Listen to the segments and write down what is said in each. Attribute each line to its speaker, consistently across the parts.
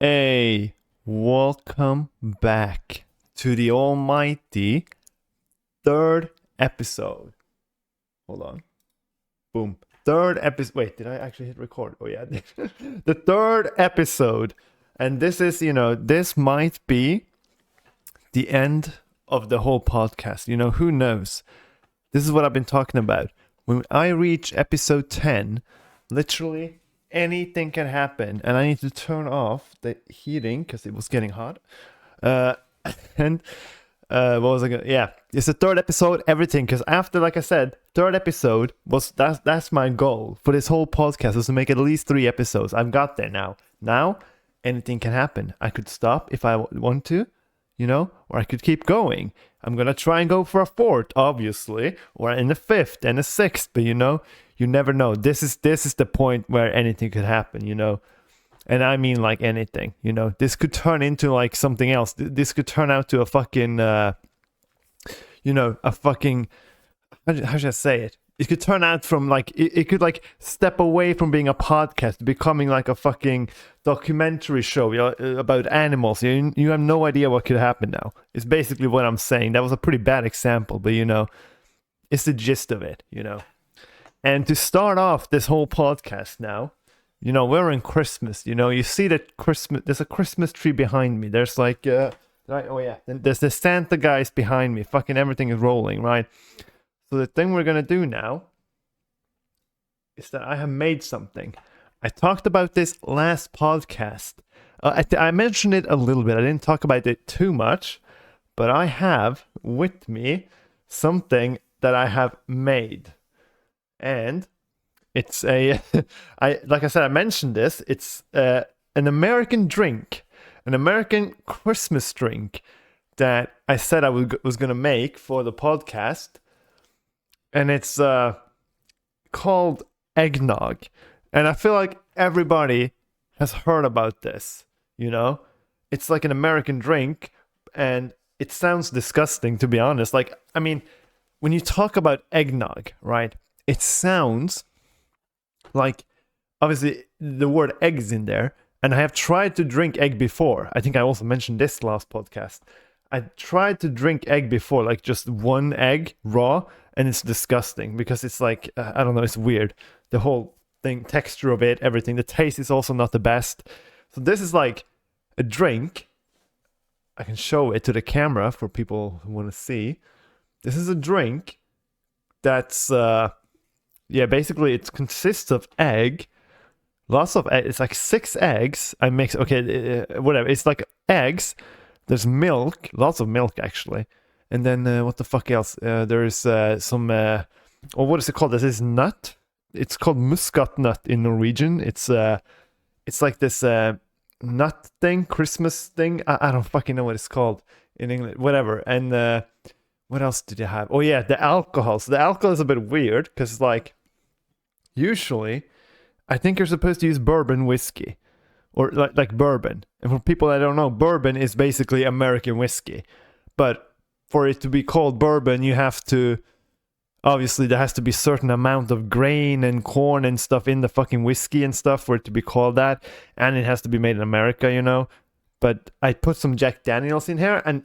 Speaker 1: Hey, welcome back to the almighty third episode. Hold on. Boom. Third episode. Wait, did I actually hit record? Oh, yeah. The third episode. And this is, this might be the end of the whole podcast. Who knows? This is what I've been talking about. When I reach episode 10, literally anything can happen, and I need to turn off the heating because it was getting hot. And what was I gonna? Yeah, it's the third episode. Everything, because after, like I said, third episode was that's my goal for this whole podcast, was to make at least 3 episodes. I've got there now. Now anything can happen. I could stop if I want to, or I could keep going. I'm gonna try and go for a 4th, obviously, or in the 5th and a 6th, but you never know. This is the point where anything could happen, and I mean like anything, This could turn into like something else. This could turn out to a fucking, a fucking, how should I say it? It could turn out from like, it could like step away from being a podcast, becoming like a fucking documentary show about animals. You have no idea what could happen now. It's basically what I'm saying. That was a pretty bad example, but it's the gist of it, And to start off this whole podcast now, we're in Christmas, you see that Christmas, there's a Christmas tree behind me. There's like, there's the Santa guys behind me. Fucking everything is rolling, right? So the thing we're going to do now is that I have made something. I talked about this last podcast. I mentioned it a little bit. I didn't talk about it too much, but I have with me something that I have made. And it's like I said, I mentioned this. It's an American drink, an American Christmas drink that I said I was going to make for the podcast. And it's called Eggnog. And I feel like everybody has heard about this, It's like an American drink, and it sounds disgusting, to be honest. Like, I mean, when you talk about eggnog, right? It sounds like, obviously, the word egg's in there. And I have tried to drink egg before. I think I also mentioned this last podcast. I tried to drink egg before, like just one egg raw, and it's disgusting because it's like, I don't know, it's weird. The whole thing, texture of it, everything. The taste is also not the best. So this is like a drink. I can show it to the camera for people who want to see. This is a drink that's, basically it consists of egg. Lots of egg. It's like 6 eggs. I mix, whatever. It's like eggs. There's milk, lots of milk actually, and then what the fuck else? There's some, what is it called? This is nut. It's called muskat nut in Norwegian. It's like this nut thing, Christmas thing. I don't fucking know what it's called in English. Whatever. And what else did you have? Oh yeah, the alcohol. So the alcohol is a bit weird because like usually, I think you're supposed to use bourbon whiskey. Or like bourbon. And for people that don't know, bourbon is basically American whiskey. But for it to be called bourbon, you have to... Obviously, there has to be a certain amount of grain and corn and stuff in the fucking whiskey and stuff for it to be called that. And it has to be made in America, But I put some Jack Daniels in here. And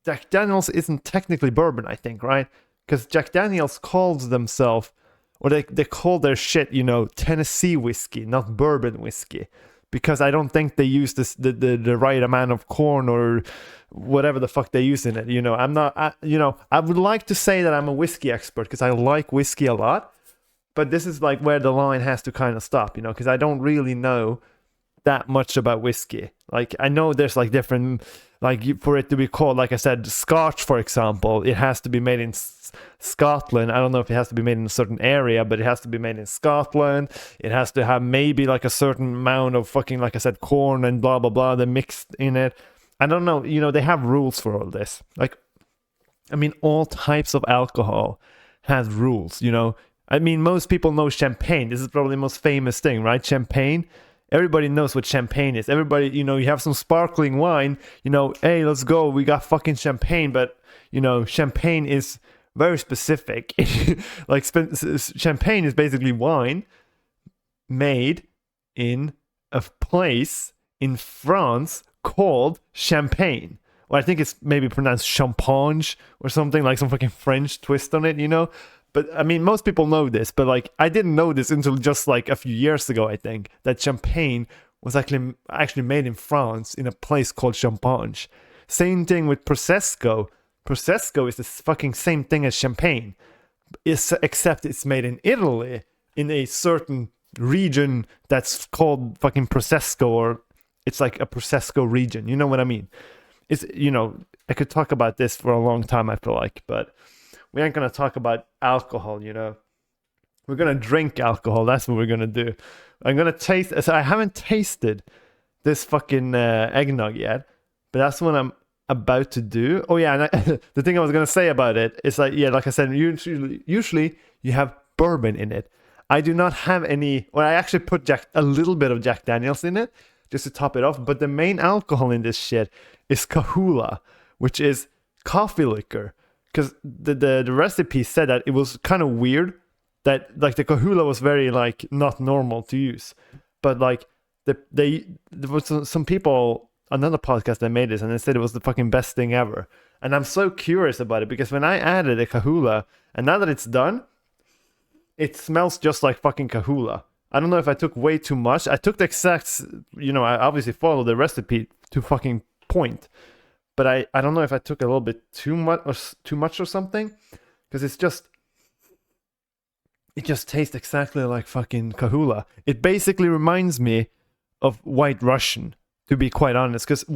Speaker 1: Jack Daniels isn't technically bourbon, I think, right? Because Jack Daniels calls themselves... Or they call their shit, Tennessee whiskey, not bourbon whiskey. Because I don't think they use the right amount of corn or whatever the fuck they use in it. I'm not, I would like to say that I'm a whiskey expert because I like whiskey a lot. But this is like where the line has to kind of stop, because I don't really know that much about whiskey. Like, I know there's like different, like for it to be called, like I said, Scotch, for example, it has to be made in Scotland. I don't know if it has to be made in a certain area, but it has to be made in Scotland. It has to have maybe like a certain amount of fucking, like I said, corn and blah, blah, blah, they mixed in it. I don't know, they have rules for all this. Like, I mean, all types of alcohol has rules, I mean, most people know champagne. This is probably the most famous thing, right? Champagne. Everybody knows what champagne is. Everybody, you have some sparkling wine, hey, let's go. We got fucking champagne. But, champagne is very specific. Like, champagne is basically wine made in a place in France called champagne. Or I think it's maybe pronounced champagne or something, like some fucking French twist on it, you know? But I mean, most people know this, but like I didn't know this until just like a few years ago, I think, that champagne was actually made in France in a place called Champagne. Same thing with Prosecco. Prosecco is the fucking same thing as champagne, except it's made in Italy in a certain region that's called fucking Prosecco, or it's like a Prosecco region. You know what I mean? It's, you know, I could talk about this for a long time, I feel like, but we ain't gonna talk about alcohol, you know. We're gonna drink alcohol. That's what we're gonna do. I'm gonna taste. So I haven't tasted this fucking eggnog yet, but that's what I'm about to do. Oh yeah, and the thing I was gonna say about it is like, yeah, like I said, usually you have bourbon in it. I do not have any. Well, I actually put a little bit of Jack Daniels in it just to top it off. But the main alcohol in this shit is Kahula, which is coffee liquor. Because the recipe said that it was kind of weird that like the Kahula was very like not normal to use, but like there was some people, another podcast that made this, and they said it was the fucking best thing ever. And I'm so curious about it because when I added a Kahula, and now that it's done, it smells just like fucking Kahula. I don't know if I took way too much. I took the exact, you know, I obviously followed the recipe to fucking point. But I don't know if I took a little bit too much or something, because it just tastes exactly like fucking Kahula. It basically reminds me of White Russian, to be quite honest, because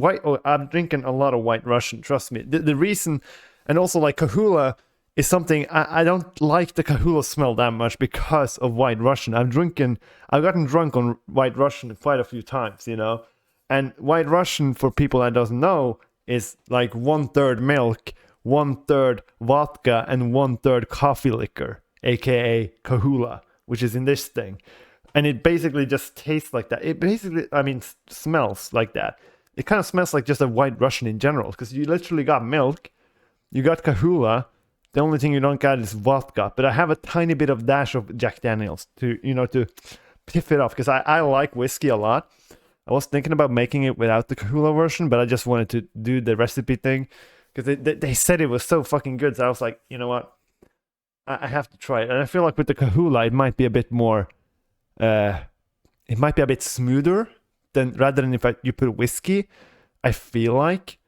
Speaker 1: I'm drinking a lot of White Russian, trust me. The reason, and also like Kahula is something, I don't like the Kahula smell that much because of White Russian. I've gotten drunk on White Russian quite a few times, you know, and White Russian, for people that doesn't know, is like 1/3 milk, 1/3 vodka, and 1/3 coffee liquor, aka Kahula, which is in this thing. And it basically just tastes like that. It basically, I mean, smells like that. It kind of smells like just a White Russian in general, because you literally got milk, you got Kahula, the only thing you don't got is vodka. But I have a tiny bit of dash of Jack Daniels to, you know, to piff it off, because I like whiskey a lot. I was thinking about making it without the Kahula version, but I just wanted to do the recipe thing because they said it was so fucking good. So I was like, you know what? I have to try it. And I feel like with the Kahula, it might be a bit more, it might be a bit smoother rather than if you put whiskey, I feel like.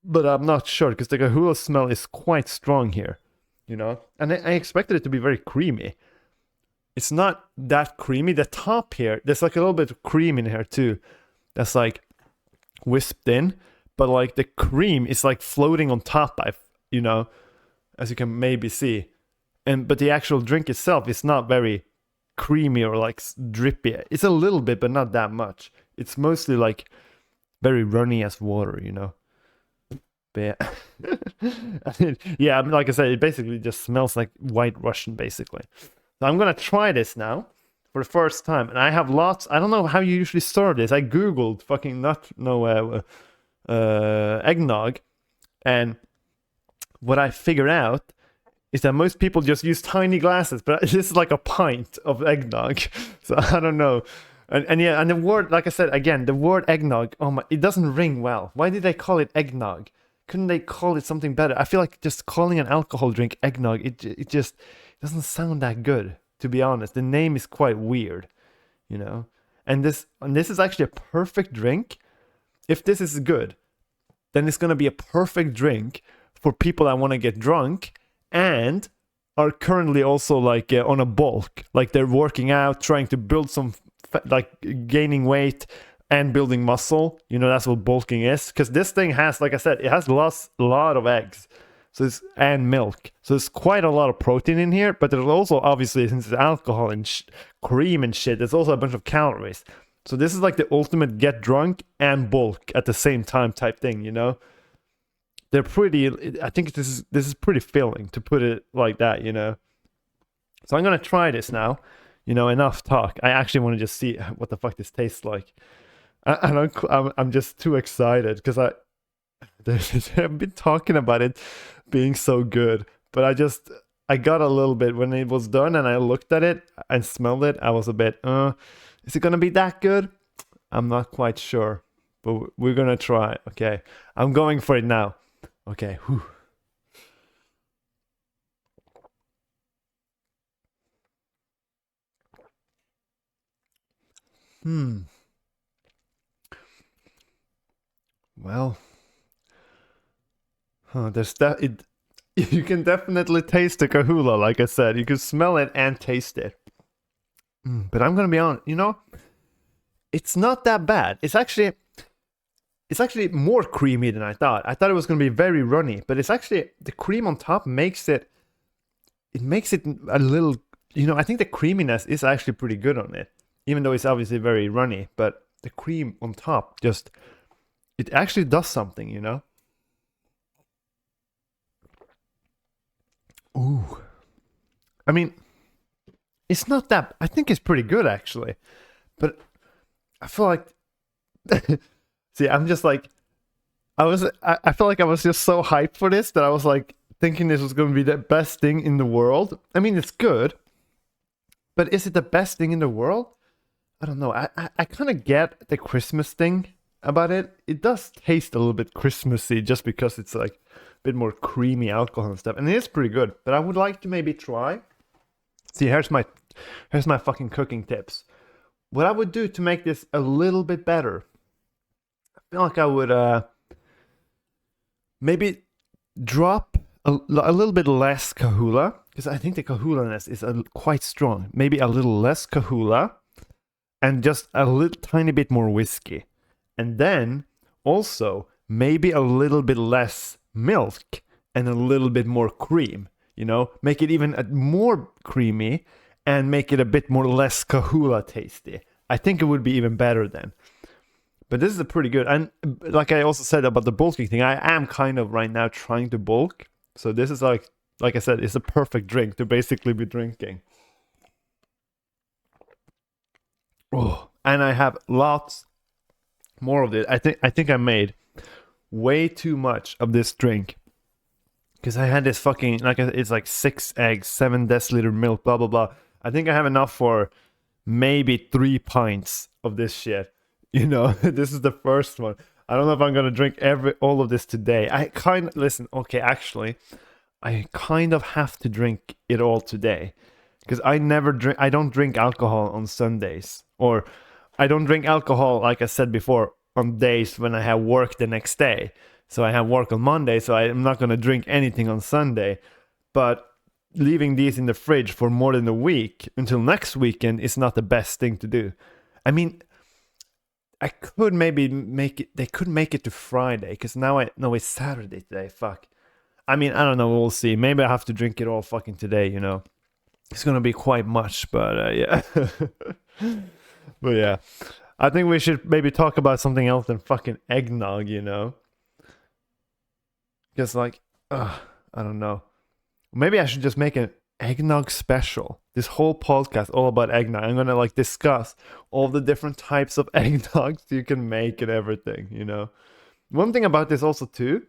Speaker 1: But I'm not sure because the Kahula smell is quite strong here, you know? And I expected it to be very creamy. It's not that creamy. The top here, there's like a little bit of cream in here too. That's like wisped in, but like the cream is like floating on top, you know, as you can maybe see. But the actual drink itself is not very creamy or like drippy. It's a little bit, but not that much. It's mostly like very runny as water, you know. But yeah, yeah, like I said, it basically just smells like White Russian, basically. So I'm gonna try this now for the first time, and I have lots. I don't know how you usually serve this. I googled fucking eggnog, and what I figured out is that most people just use tiny glasses, but this is like a pint of eggnog. So I don't know. And yeah, and the word, like I said again, the word eggnog. Oh my, it doesn't ring well. Why did they call it eggnog? Couldn't they call it something better? I feel like just calling an alcohol drink eggnog, it just doesn't sound that good, to be honest. The name is quite weird, you know. And this is actually a perfect drink. If this is good, then it's gonna be a perfect drink for people that want to get drunk and are currently also like on a bulk, like they're working out, trying to build some like gaining weight and building muscle. You know, that's what bulking is. Because this thing has, like I said, it has a lot of eggs. So and milk. So there's quite a lot of protein in here, but there's also, obviously, since it's alcohol and cream and shit, there's also a bunch of calories. So this is like the ultimate get drunk and bulk at the same time type thing, you know? They're pretty, I think this is pretty filling, to put it like that, you know? So I'm going to try this now. You know, enough talk. I actually want to just see what the fuck this tastes like. And I'm just too excited because I've been talking about it being so good, but I got a little bit when it was done and I looked at it and smelled it. I was a bit, is it gonna be that good? I'm not quite sure, but we're gonna try. Okay, I'm going for it now. Okay. Whew. Hmm. Well, there's that. It. You can definitely taste the kahula. Like I said, you can smell it and taste it. But I'm gonna be honest. It's not that bad. It's actually more creamy than I thought. I thought it was gonna be very runny, but it's actually the cream on top makes it. It makes it a little. I think the creaminess is actually pretty good on it, even though it's obviously very runny. But the cream on top just it actually does something. Ooh. I mean, it's not that. I think it's pretty good actually, but I feel like. See, I'm just like I feel like I was just so hyped for this that I was like thinking this was going to be the best thing in the world. I mean, it's good, but is it the best thing in the world? I don't know. I kind of get the Christmas thing about it. It does taste a little bit Christmassy just because it's like a bit more creamy alcohol and stuff, and it is pretty good. But I would like to maybe try. See, here's my fucking cooking tips. What I would do to make this a little bit better. I feel like I would maybe drop a little bit less kahula because I think the kahulaness is quite strong. Maybe a little less kahula and just a little tiny bit more whiskey. And then also maybe a little bit less milk and a little bit more cream. Make it even more creamy and make it a bit more less kahula tasty. I think it would be even better then. But this is a pretty good, and like I also said about the bulking thing, I am kind of right now trying to bulk. So this is like I said, it's a perfect drink to basically be drinking. Oh, and I have lots more of it. I think I made way too much of this drink because I had this fucking it's like 6 eggs, 7 deciliter milk, blah blah blah. I think I have enough for maybe 3 pints of this shit. This is the first one. I don't know if I'm gonna drink all of this today. Listen. Okay, actually, I kind of have to drink it all today because I never drink. I don't drink alcohol on Sundays, or I don't drink alcohol like I said before on days when I have work the next day. So I have work on Monday, so I'm not gonna drink anything on Sunday. But leaving these in the fridge for more than a week until next weekend is not the best thing to do. I mean, I could maybe make it. They could make it to Friday because now I know it's Saturday today. Fuck. I mean, I don't know. We'll see. Maybe I have to drink it all fucking today. It's gonna be quite much, but yeah. But yeah, I think we should maybe talk about something else than fucking eggnog. Because I don't know. Maybe I should just make an eggnog special. This whole podcast all about eggnog. I'm gonna discuss all the different types of eggnogs you can make and everything. One thing about this also too,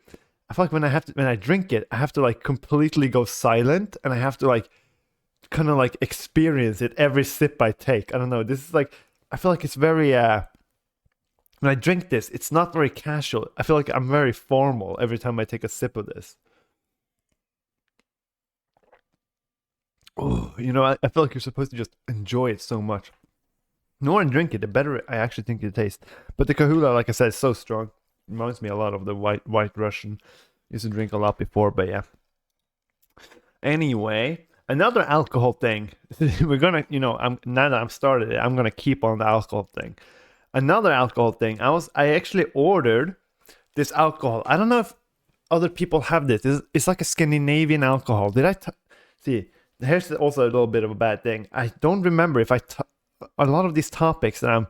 Speaker 1: I feel like when I drink it, I have to completely go silent and I have to kind of experience it every sip I take. I don't know. This is I feel like it's very when I drink this, it's not very casual. I feel like I'm very formal every time I take a sip of this. Oh, I feel like you're supposed to just enjoy it so much. The more I drink it, the better I actually think it tastes. But the kahula, like I said, is so strong. Reminds me a lot of the white Russian. Used to drink a lot before, but yeah. Anyway, another alcohol thing. We're gonna, now that I'm started it, I'm gonna keep on the alcohol thing. Another alcohol thing. I actually ordered this alcohol. I don't know if other people have this. It's like a Scandinavian alcohol. Did I see? Here's also a little bit of a bad thing. I don't remember if a lot of these topics that I'm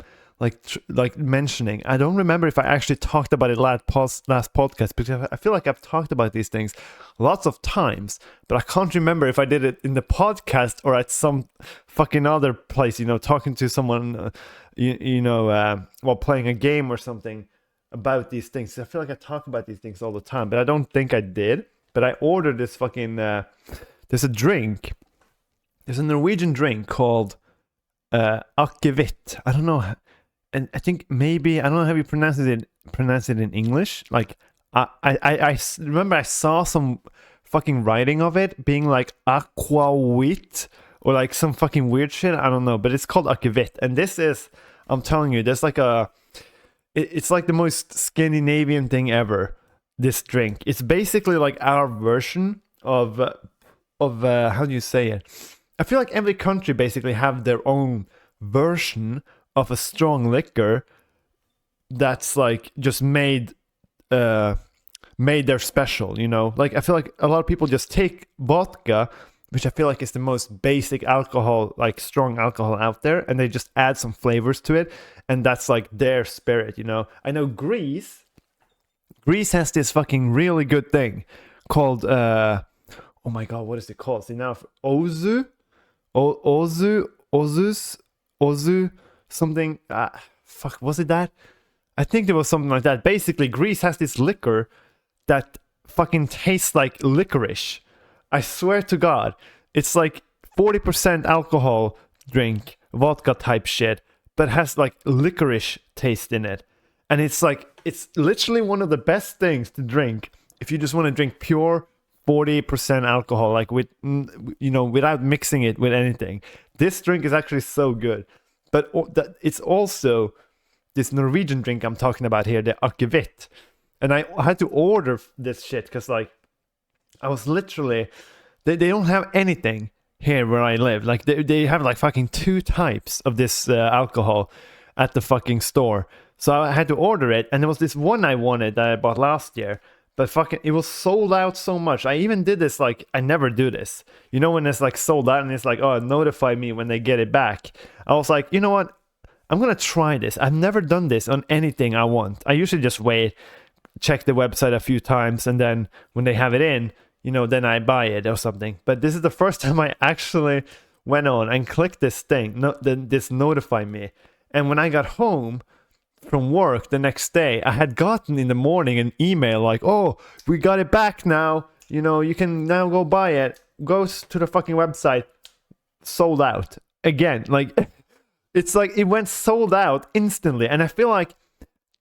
Speaker 1: mentioning. I don't remember if I actually talked about it last podcast because I feel like I've talked about these things lots of times, but I can't remember if I did it in the podcast or at some fucking other place. Talking to someone, while playing a game or something about these things. I feel like I talk about these things all the time, but I don't think I did. But I ordered this fucking. There's a drink. There's a Norwegian drink called akevitt. I don't know. and I think maybe I don't know how you pronounce it in English. Like remember I saw some fucking writing of it being like aquavit or like some fucking weird shit. I don't know, but it's called akvavit, and this is, I'm telling you, there's like it's like the most Scandinavian thing ever. This drink, it's basically like our version of how do you say it? I feel like every country basically have their own version of a strong liquor that's like just made their special, you know? Like I feel like a lot of people just take vodka, which I feel like is the most basic alcohol, like strong alcohol out there, and they just add some flavors to it, and that's like their spirit, you know? I know Greece has this fucking really good thing called oh my god, what is it called? See now, Ozu, Ozu, something. Fuck, was it that? I think there was something like that. Basically, Greece has this liquor that fucking tastes like licorice. I swear to God, it's like 40% alcohol drink, vodka type shit, but has like licorice taste in it. And it's like, it's literally one of the best things to drink if you just want to drink pure 40% alcohol, like with, you know, without mixing it with anything. This drink is actually so good. But it's also this Norwegian drink I'm talking about here, the akvavit. And I had to order this shit because, like, I was literally, they don't have anything here where I live. Like, they have like fucking 2 types of this alcohol at the fucking store. So I had to order it, and there was this one I wanted that I bought last year, but fucking it was sold out so much. I even did this, like, I never do this. You know, when it's like sold out and it's like, oh, notify me when they get it back. I was like, you know what? I'm gonna try this. I've never done this on anything I want. I usually just wait, check the website a few times, and then when they have it in, you know, then I buy it or something. But this is the first time I actually went on and clicked this thing, this notify me. And when I got home from work the next day, I had gotten in the morning an email like, oh, we got it back now. You know, you can now go buy it. Goes to the fucking website, sold out again. Like, it's like it went sold out instantly. And I feel like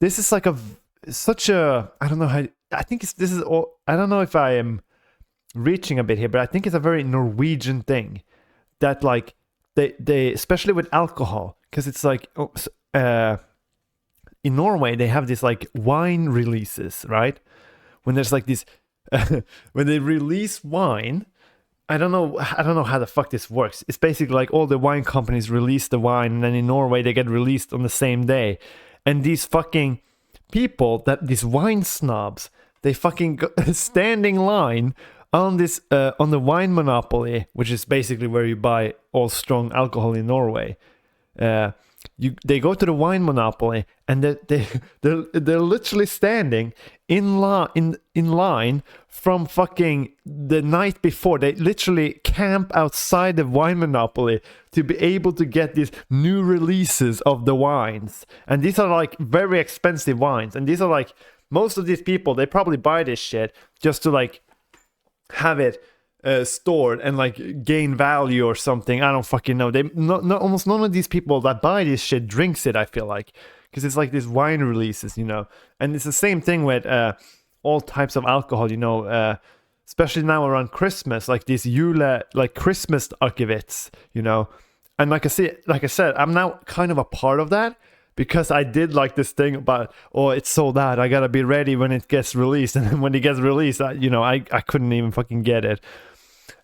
Speaker 1: this is like such a, I don't know how, I think this is all, I don't know if I am reaching a bit here, but I think it's a very Norwegian thing that, like, they especially with alcohol, because it's like, in Norway, they have this like wine releases, right? When there's like this, when they release wine, I don't know how the fuck this works. It's basically like all the wine companies release the wine, and then in Norway they get released on the same day. And these fucking people, these wine snobs, they fucking stand in line on this on the wine monopoly, which is basically where you buy all strong alcohol in Norway. They go to the wine monopoly, and they're literally standing in line from fucking the night before. They literally camp outside the wine monopoly to be able to get these new releases of the wines. And these are like very expensive wines. And these are like, most of these people, they probably buy this shit just to like have it stored and like gain value or something. I don't fucking know. Almost none of these people that buy this shit drinks it, I feel like, because it's like these wine releases, you know. And it's the same thing with all types of alcohol, you know, especially now around Christmas, like these Yule, like Christmas akvavits, you know. And like I said, I'm now kind of a part of that, because I did like this thing about, oh, it's sold out, I gotta be ready when it gets released. And then when it gets released, I couldn't even fucking get it.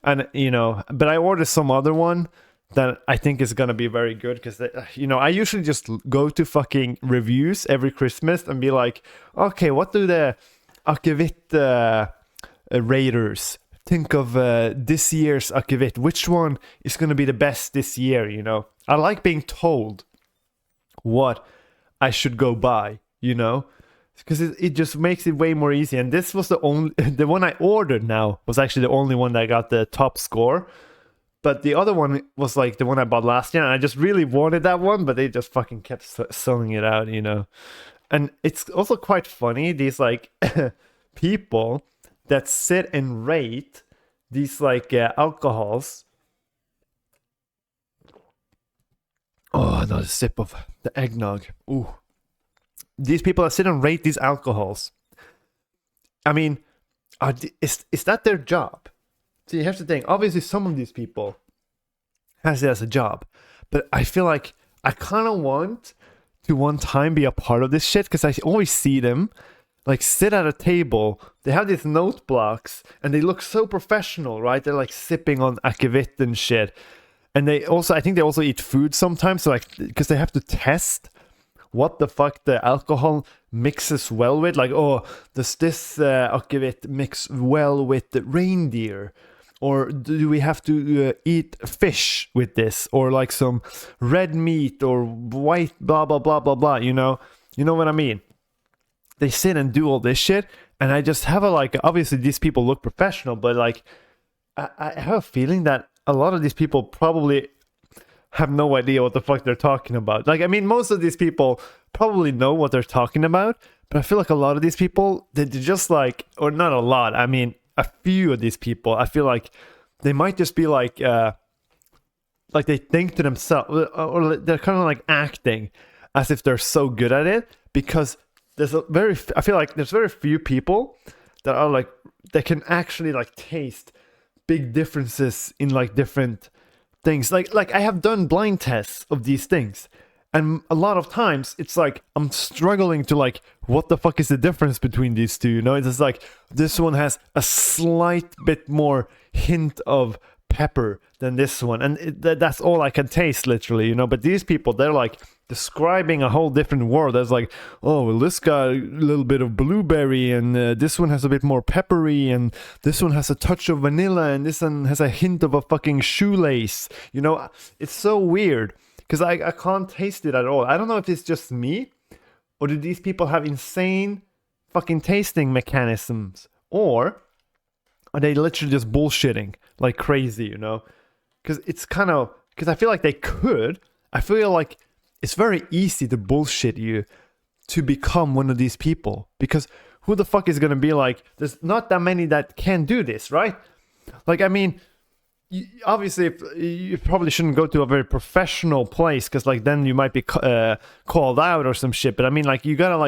Speaker 1: And, you know, but I ordered some other one that I think is gonna be very good, because, you know, I usually just go to fucking reviews every Christmas and be like, okay, what do the akvavit raters think of this year's akvavit? Which one is gonna be the best this year, you know? I like being told what I should go buy, you know, because it just makes it way more easy. And this was the one I ordered now was actually the only one that got the top score, but the other one was like the one I bought last year, and I just really wanted that one, but they just fucking kept selling it out, you know. And it's also quite funny, these like people that sit and rate these like alcohols Oh, another sip of the eggnog. Ooh. These people that sit and rate these alcohols. I mean, is that their job? So you have to think. Obviously, some of these people has it as a job, but I feel like I kind of want to one time be a part of this shit because I always see them like sit at a table. They have these note blocks and they look so professional, right? They're like sipping on akvavit and shit. And they also, I think they also eat food sometimes, so like because they have to test what the fuck the alcohol mixes well with. Like, oh, does this akvavit mix well with the reindeer? Or do we have to eat fish with this? Or like some red meat or white blah, blah, blah, blah, blah, you know? You know what I mean? They sit and do all this shit. And I just have a like, obviously these people look professional, but like, I have a feeling that a lot of these people probably have no idea what the fuck they're talking about. Like, I mean, most of these people probably know what they're talking about, but I feel like a lot of these people, they're just like, or not a lot, I mean, a few of these people, I feel like they might just be like they think to themselves, or they're kind of like acting as if they're so good at it, because I feel like there's very few people that are like, that can actually like taste big differences in like different things. Like I have done blind tests of these things, and a lot of times it's like I'm struggling to like, what the fuck is the difference between these two? You know, it's just like this one has a slight bit more hint of pepper than this one, and that's all I can taste literally, you know. But these people, they're like describing a whole different world. There's like, oh well, this got a little bit of blueberry, and this one has a bit more peppery, and this one has a touch of vanilla, and this one has a hint of a fucking shoelace. You know, it's so weird because I can't taste it at all. I don't know if it's just me, or do these people have insane fucking tasting mechanisms, or are they literally just bullshitting like crazy, you know? Because it's kind of, because I feel like they could. I feel like it's very easy to bullshit you to become one of these people, because who the fuck is going to be like, there's not that many that can do this, right? Like, I mean, obviously you probably shouldn't go to a very professional place, because like then you might be called out or some shit. But I mean, like, you gotta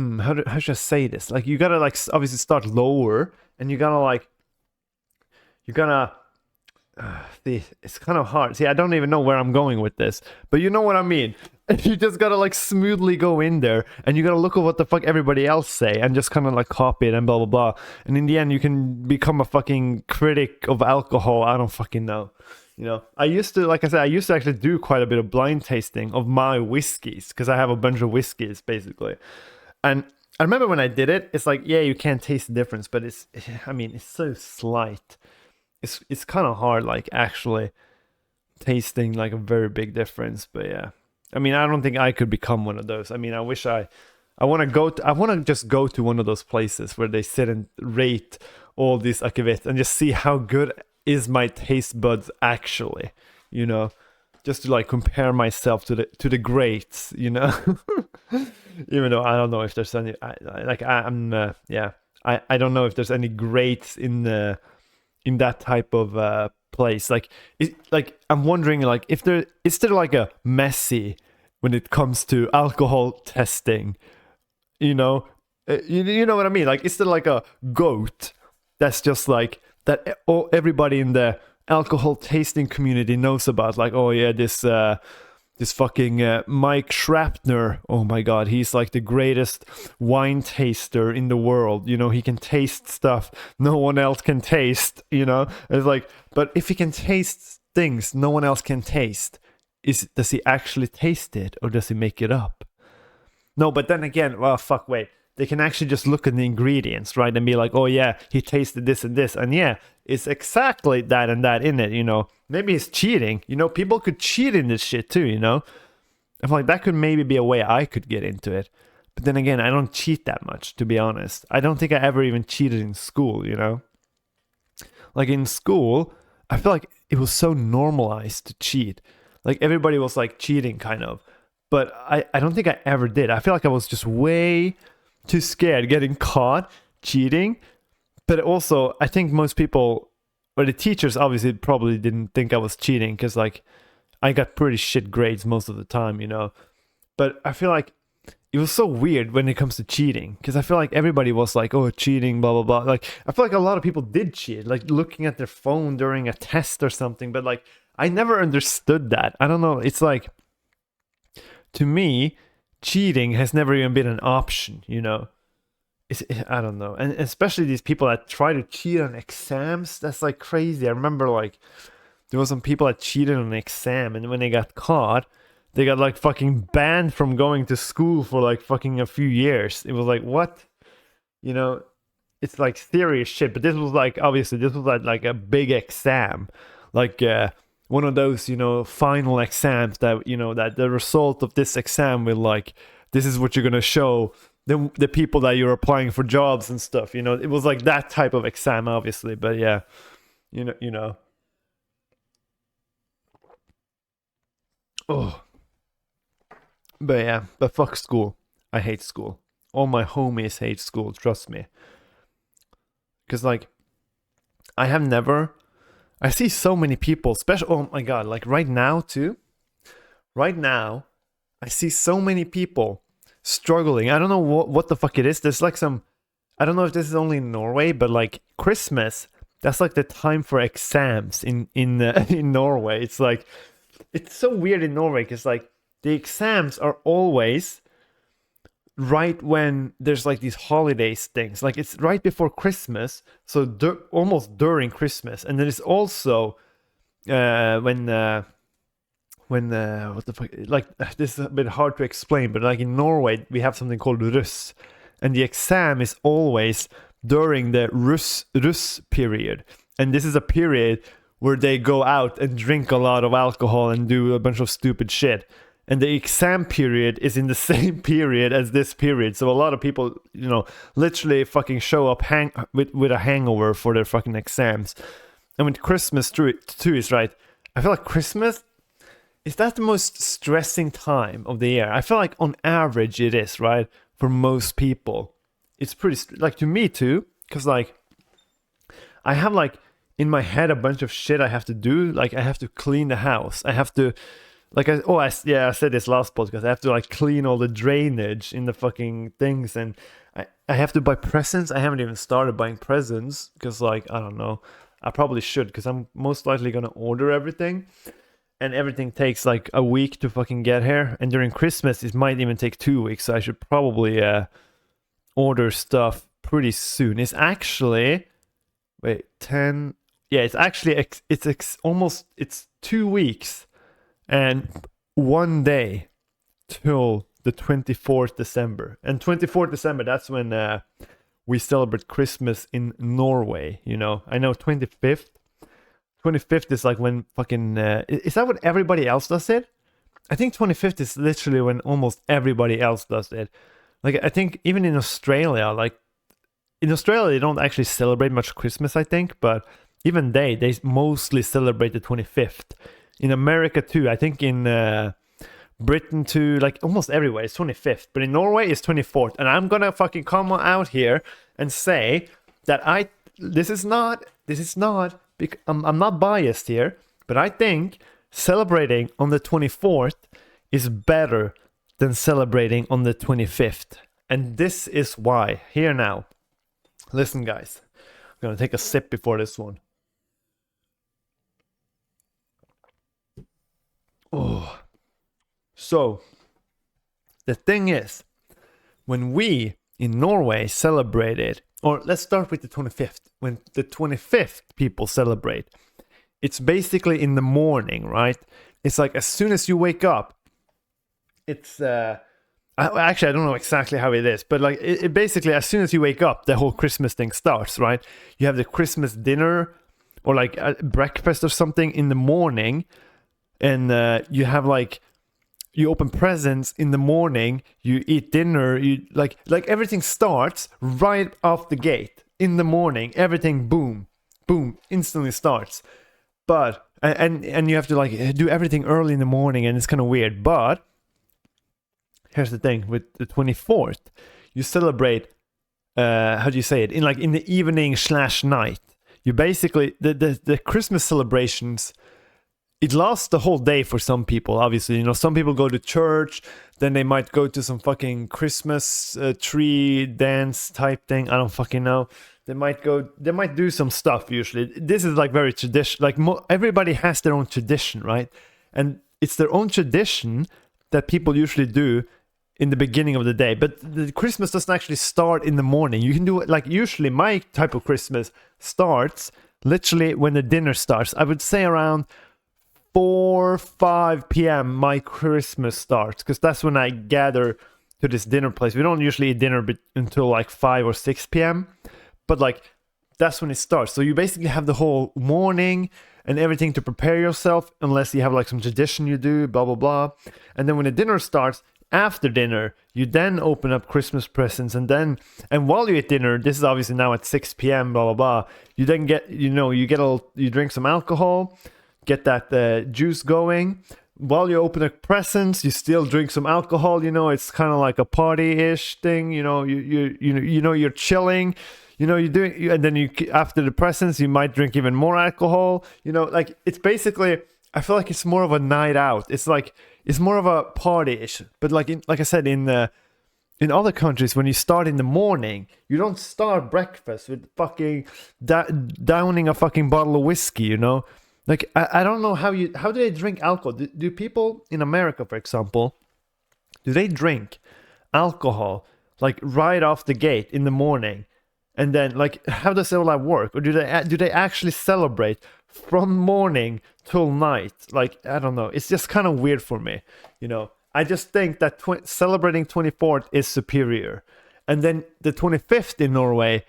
Speaker 1: how should I say this? Like, you gotta like obviously start lower, and you gotta see, it's kind of hard. See, I don't even know where I'm going with this, but you know what I mean. You just gotta like smoothly go in there, and you gotta look at what the fuck everybody else say, and just kind of like copy it and blah blah blah. And in the end, you can become a fucking critic of alcohol. I don't fucking know. You know, I used to actually do quite a bit of blind tasting of my whiskeys, because I have a bunch of whiskeys basically. And I remember when I did it, it's like, yeah, you can't taste the difference, but it's so slight. It's kind of hard, like actually tasting like a very big difference. But yeah, I mean, I don't think I could become one of those. I mean, I want to just go to one of those places where they sit and rate all these akvavit and just see how good is my taste buds actually, you know, just to like compare myself to the greats, you know. Even though I don't know if there's any, I don't know if there's any greats in that type of place. Like, I'm wondering, like, is there like a Messi when it comes to alcohol testing? You know, you know what I mean? Like, is there like a GOAT that's just like that? Everybody in the alcohol tasting community knows about. Like, oh yeah, this fucking Mike Shrapner, oh my god, he's like the greatest wine taster in the world. You know, he can taste stuff no one else can taste, you know? It's like, but if he can taste things no one else can taste, does he actually taste it, or does he make it up? No, but then again, well, fuck, wait. They can actually just look at the ingredients, right? And be like, oh yeah, he tasted this and this. And yeah, it's exactly that and that in it, you know? Maybe he's cheating. You know, people could cheat in this shit too, you know? I'm like, that could maybe be a way I could get into it. But then again, I don't cheat that much, to be honest. I don't think I ever even cheated in school, you know? Like, in school, I feel like it was so normalized to cheat. Like, everybody was like cheating, kind of. But I don't think I ever did. I feel like I was just way too scared getting caught cheating. But also, I think most people But the teachers obviously probably didn't think I was cheating because like I got pretty shit grades most of the time, you know. But I feel like it was so weird when it comes to cheating because I feel like everybody was like, oh, cheating, blah, blah, blah. Like, I feel like a lot of people did cheat, like looking at their phone during a test or something. But like, I never understood that. I don't know. It's like, to me, cheating has never even been an option, you know? I don't know. And especially these people that try to cheat on exams, that's like crazy. I remember like, there was some people that cheated on an exam, and when they got caught, they got like fucking banned from going to school for like fucking a few years. It was like, what? You know, it's like serious shit. But this was like, obviously, this was like a big exam. Like one of those, you know, final exams that, you know, that the result of this exam will like, this is what you're going to show the people that you're applying for jobs and stuff. You know, it was like that type of exam, obviously. But yeah, you know. Oh. But yeah, but fuck school. I hate school. All my homies hate school, trust me. Because, like, I see so many people, especially, oh my god, like right now, too. Right now, I see so many people struggling. I don't know what the fuck it is. There's like I don't know if this is only in Norway, but like Christmas, that's like the time for exams in in Norway. It's like, it's so weird in Norway because, like, the exams are always right when there's like these holidays things. Like it's right before Christmas, so almost during Christmas, and then it's also when what the fuck? Like this is a bit hard to explain, but like in Norway we have something called Russ, and the exam is always during the Russ period, and this is a period where they go out and drink a lot of alcohol and do a bunch of stupid shit. And the exam period is in the same period as this period. So a lot of people, you know, literally fucking show up with a hangover for their fucking exams. And with Christmas too is right. I feel like Christmas, is that the most stressing time of the year? I feel like on average it is, right? For most people. It's pretty, like to me too. Because like, I have like in my head a bunch of shit I have to do. Like I have to clean the house. I have to... Like, I said this last podcast. I have to, like, clean all the drainage in the fucking things. And I have to buy presents. I haven't even started buying presents. Because, like, I don't know. I probably should. Because I'm most likely going to order everything. And everything takes, like, a week to fucking get here. And during Christmas, it might even take 2 weeks. So I should probably order stuff pretty soon. It's actually... Wait, 10... Yeah, it's actually... It's 2 weeks... and 1 day till the 24th December. And 24th December, that's when we celebrate Christmas in Norway, you know. I know 25th. 25th is like when fucking... is that what everybody else does it? I think 25th is literally when almost everybody else does it. Like, I think even in Australia, like... In Australia, they don't actually celebrate much Christmas, I think. But even they mostly celebrate the 25th. In America too, I think in Britain too, like almost everywhere, it's 25th. But in Norway, it's 24th. And I'm gonna fucking come out here and say that this is not, I'm not biased here, but I think celebrating on the 24th is better than celebrating on the 25th. And this is why. Here now. Listen, guys. I'm gonna take a sip before this one. Oh, so the thing is, when we in Norway celebrated, or let's start with the 25th, when the 25th people celebrate, it's basically in the morning, right? It's like as soon as you wake up, it's, actually, I don't know exactly how it is, but like it basically, as soon as you wake up, the whole Christmas thing starts, right? You have the Christmas dinner or like a breakfast or something in the morning. And you have like, you open presents in the morning, you eat dinner, you like everything starts right off the gate in the morning. Everything boom, instantly starts. But and you have to like do everything early in the morning, and it's kind of weird. But here's the thing with the 24th, you celebrate. How do you say it? In the evening /night. you basically the Christmas celebrations, it lasts the whole day for some people. Obviously, some people go to church, then they might go to some fucking Christmas tree dance type thing. I don't fucking know. They might do some stuff. Usually this is like very tradition, like everybody has their own tradition, right? And it's their own tradition that people usually do in the beginning of the day. But the Christmas doesn't actually start in the morning. You can do it like, usually my type of Christmas starts literally when the dinner starts. I would say around 4-5 p.m. my Christmas starts, because that's when I gather to this dinner place. We don't usually eat dinner until like 5 or 6 p.m. But like that's when it starts. So you basically have the whole morning and everything to prepare yourself, unless you have like some tradition you do, blah blah blah. And then when the dinner starts, after dinner, you then open up Christmas presents, and while you eat dinner, this is obviously now at 6 p.m. blah blah blah. You then get you drink some alcohol, get that juice going. While you open up presents, you still drink some alcohol. It's kind of like a party-ish thing. You're chilling. You're doing, and then after the presents, you might drink even more alcohol. Like it's basically, I feel like it's more of a night out. It's like it's more of a party-ish. But like I said, in other countries, when you start in the morning, you don't start breakfast with fucking downing a fucking bottle of whiskey. Like I don't know how do they drink alcohol? Do people in America, for example, do they drink alcohol like right off the gate in the morning? And then, like, how does all that work? Or do they actually celebrate from morning till night? Like, I don't know. It's just kind of weird for me. I just think that celebrating 24th is superior. And then the 25th in Norway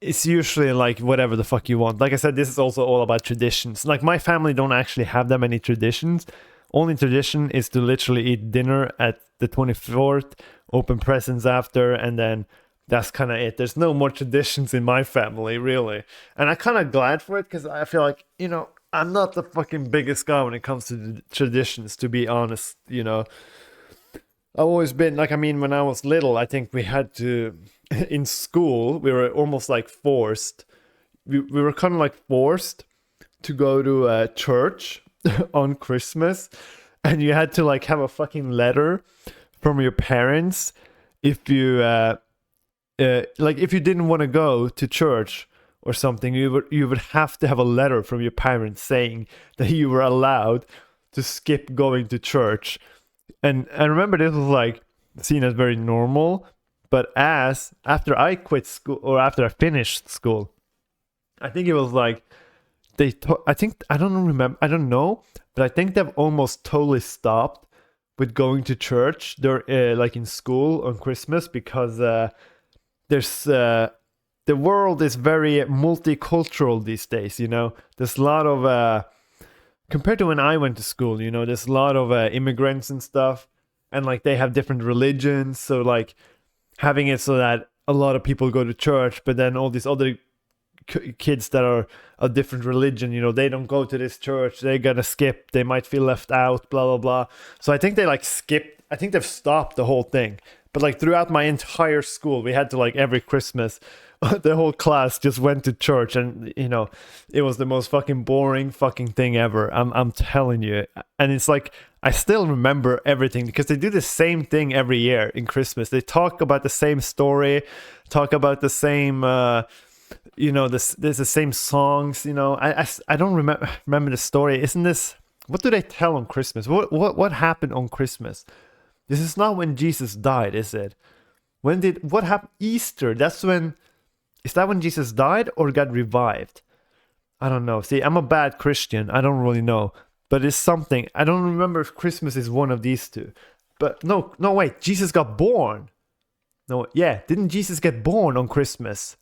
Speaker 1: is usually like whatever the fuck you want. Like I said, this is also all about traditions. Like, my family don't actually have that many traditions. Only tradition is to literally eat dinner at the 24th, open presents after, and then that's kind of it. There's no more traditions in my family, really. And I'm kind of glad for it, because I feel like, I'm not the fucking biggest guy when it comes to the traditions, to be honest. I've always been, like, when I was little, I think we had to, in school, we were almost like forced. We were kind of like forced to go to a church on Christmas. And you had to like have a fucking letter from your parents if you... like if you didn't want to go to church or something, you would have to have a letter from your parents saying that you were allowed to skip going to church. And I remember this was like seen as very normal, but after I quit school, or after I finished school, I think it was like I don't know, but I think they've almost totally stopped with going to church. They're like in school on Christmas, because there's the world is very multicultural these days. There's a lot of compared to when I went to school, there's a lot of immigrants and stuff, and like they have different religions. So like having it so that a lot of people go to church, but then all these other kids that are a different religion, they don't go to this church, they're gonna skip, they might feel left out, blah blah blah. So I think they like skipped. I think they've stopped the whole thing. But like throughout my entire school, we had to like every Christmas, the whole class just went to church, and it was the most fucking boring fucking thing ever. I'm telling you. And it's like I still remember everything, because they do the same thing every year in Christmas. They talk about the same story, talk about the same there's the same songs. I don't remember the story. Isn't this, what do they tell on Christmas? What happened on Christmas? This is not when Jesus died, is it? What happened? Easter, is that when Jesus died or got revived? I don't know. See, I'm a bad Christian. I don't really know. But it's something. I don't remember if Christmas is one of these two. But no, wait. Jesus got born. No, yeah. Didn't Jesus get born on Christmas?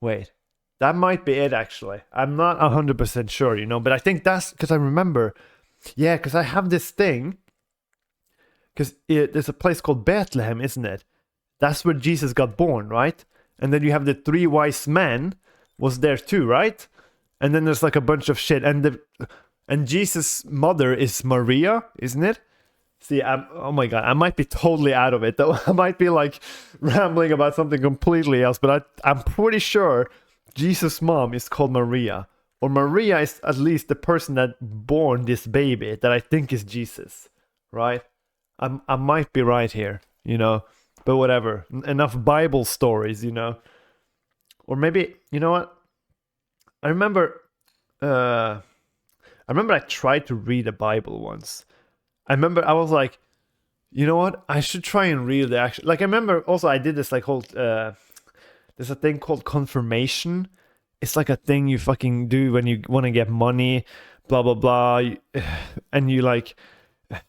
Speaker 1: Wait. That might be it, actually. I'm not 100% sure, But I think that's because I remember. Yeah, because I have this thing. Because there's a place called Bethlehem, isn't it? That's where Jesus got born, right? And then you have the 3 wise men was there too, right? And then there's like a bunch of shit. And Jesus' mother is Maria, isn't it? See, oh my God, I might be totally out of it, though. I might be like rambling about something completely else, but I'm pretty sure Jesus' mom is called Maria, or Maria is at least the person that born this baby that I think is Jesus, right? I might be right here, but whatever. Enough Bible stories, or maybe you know what? I remember, I remember I tried to read a Bible once. I remember I was like, you know what? I should try and read the actual. Like I remember also I did this like whole. There's a thing called confirmation. It's like a thing you fucking do when you want to get money, blah blah blah, and you like.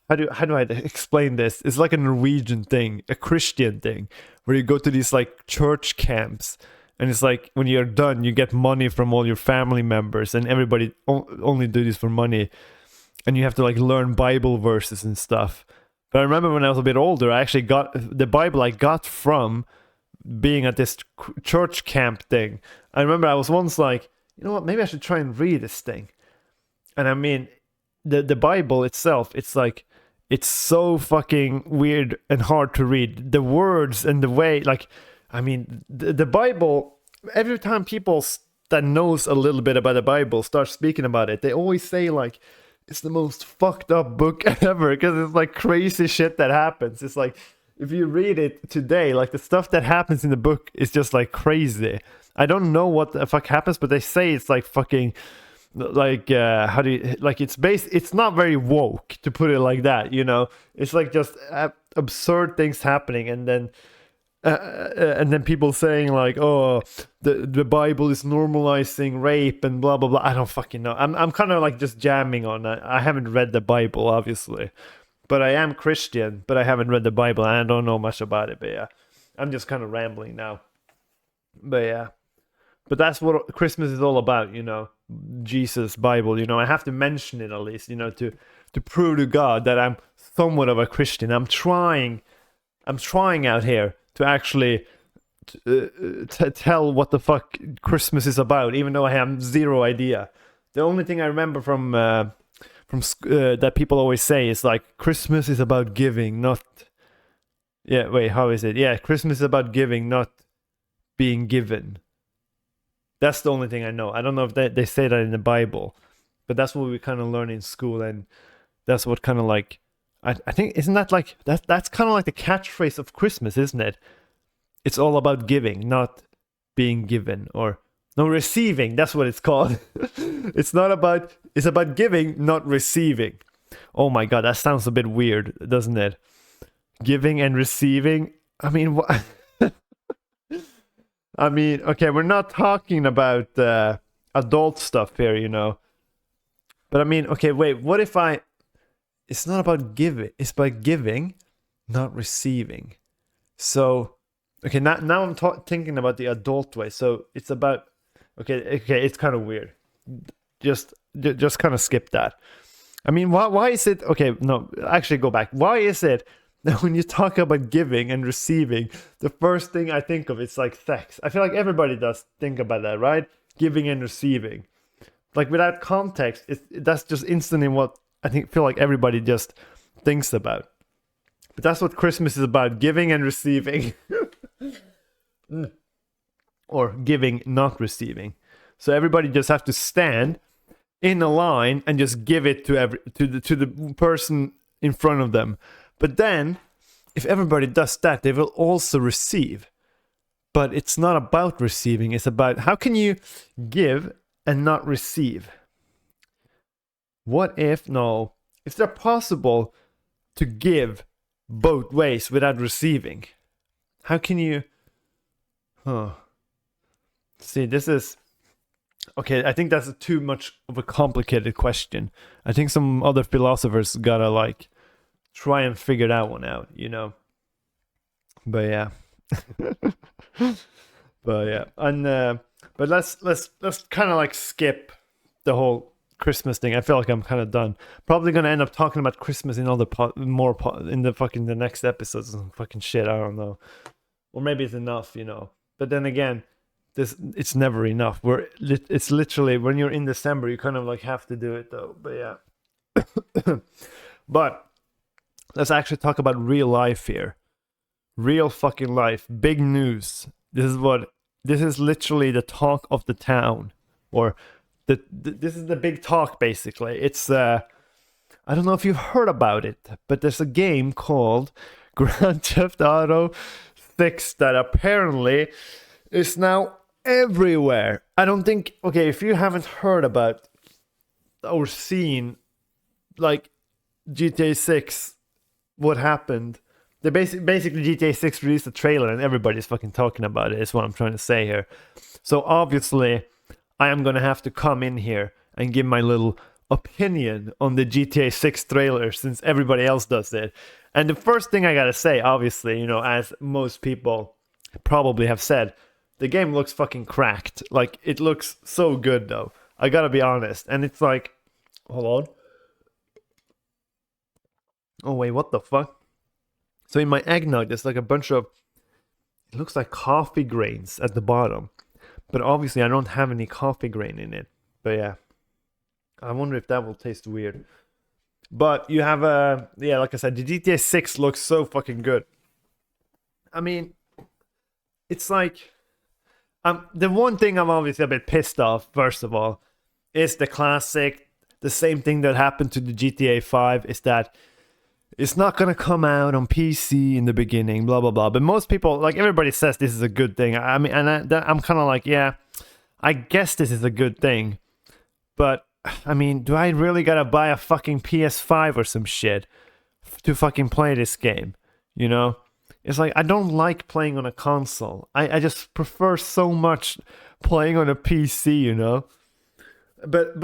Speaker 1: How do I explain this? It's like a Norwegian thing, a Christian thing, where you go to these like church camps, and it's like when you're done, you get money from all your family members, and everybody only do this for money, and you have to like learn Bible verses and stuff. But I remember when I was a bit older, I actually got the Bible I got from being at this church camp thing. I remember I was once like, you know what, maybe I should try and read this thing. And I mean, the Bible itself, it's like, it's so fucking weird and hard to read. The words and the way, like, I mean, the Bible, every time people that knows a little bit about the Bible start speaking about it, they always say like, it's the most fucked up book ever, because it's like crazy shit that happens. It's like, if you read it today, like the stuff that happens in the book is just like crazy. I don't know what the fuck happens, but they say it's like fucking, like how do you, like it's not very woke, to put it like that, it's like just absurd things happening, and then people saying like, oh, the Bible is normalizing rape and blah blah blah. I don't fucking know. I'm kind of like just jamming on that. I haven't read the Bible obviously, but I am Christian, but I haven't read the Bible and I don't know much about it. But yeah, I'm just kind of rambling now. But yeah, but that's what Christmas is all about, Jesus, Bible, I have to mention it at least, to prove to God that I'm somewhat of a Christian. I'm trying out here to actually tell what the fuck Christmas is about, even though I have zero idea. The only thing I remember from that people always say is like, Christmas is about giving, not. Yeah, wait, how is it? Yeah, Christmas is about giving, not being given. That's the only thing I know. I don't know if they say that in the Bible, but that's what we kind of learn in school, and that's what kind of like, I think, isn't that like, that's kind of like the catchphrase of Christmas, isn't it? It's all about giving, not being given, or no, receiving. That's what it's called. It's about giving, not receiving. Oh my God, that sounds a bit weird, doesn't it? Giving and receiving. I mean, what? I mean, okay, we're not talking about adult stuff here, But I mean, okay, wait, what if it's not about giving, it's about giving, not receiving. So, okay, now I'm thinking about the adult way. So it's about, okay, it's kind of weird. Just kind of skip that. I mean, why is it, okay, no, actually go back. Why is it now, when you talk about giving and receiving, the first thing I think of is like sex? I feel like everybody does think about that, right? Giving and receiving. Like without context, that's just instantly what I feel like everybody just thinks about. But that's what Christmas is about, giving and receiving. Or giving, not receiving. So everybody just have to stand in a line and just give it to the person in front of them. But then, if everybody does that, they will also receive. But it's not about receiving. It's about, how can you give and not receive? What if, no, is it possible to give both ways without receiving? How can you, see, this is, okay, I think that's too much of a complicated question. I think some other philosophers gotta like, try and figure that one out, But yeah. But yeah. And but let's kind of like skip the whole Christmas thing. I feel like I'm kind of done. Probably gonna end up talking about Christmas in other in the next episodes and fucking shit. I don't know, or maybe it's enough, But then again, it's never enough. It's literally when you're in December, you kind of like have to do it though. But yeah. But let's actually talk about real life here. Real fucking life. Big news. This is what this is literally the talk of the town, or this is the big talk basically. It's I don't know if you've heard about it, but there's a game called Grand Theft Auto 6 that apparently is now everywhere. I don't think, okay, if you haven't heard about or seen like GTA 6, what happened? They basically GTA 6 released a trailer and everybody's fucking talking about it, is what I'm trying to say here. So obviously, I am gonna have to come in here and give my little opinion on the GTA 6 trailer since everybody else does it. And the first thing I gotta say, obviously, you know, as most people probably have said, the game looks fucking cracked. Like, it looks so good though. I gotta be honest. And it's like, hold on. Oh wait, what the fuck? So in my eggnog, there's like a bunch of, it looks like coffee grains at the bottom. But obviously I don't have any coffee grain in it. But yeah, I wonder if that will taste weird. But you have yeah, like I said, the GTA 6 looks so fucking good. I mean, it's like, the one thing I'm obviously a bit pissed off, first of all, is the classic, the same thing that happened to the GTA 5, is that it's not gonna come out on PC in the beginning, blah blah blah. But most people, like everybody, says this is a good thing. I mean, and I'm kind of like, yeah, I guess this is a good thing. But I mean, do I really gotta buy a fucking PS5 or some shit to fucking play this game? You know, it's like I don't like playing on a console. I just prefer so much playing on a PC. You know, but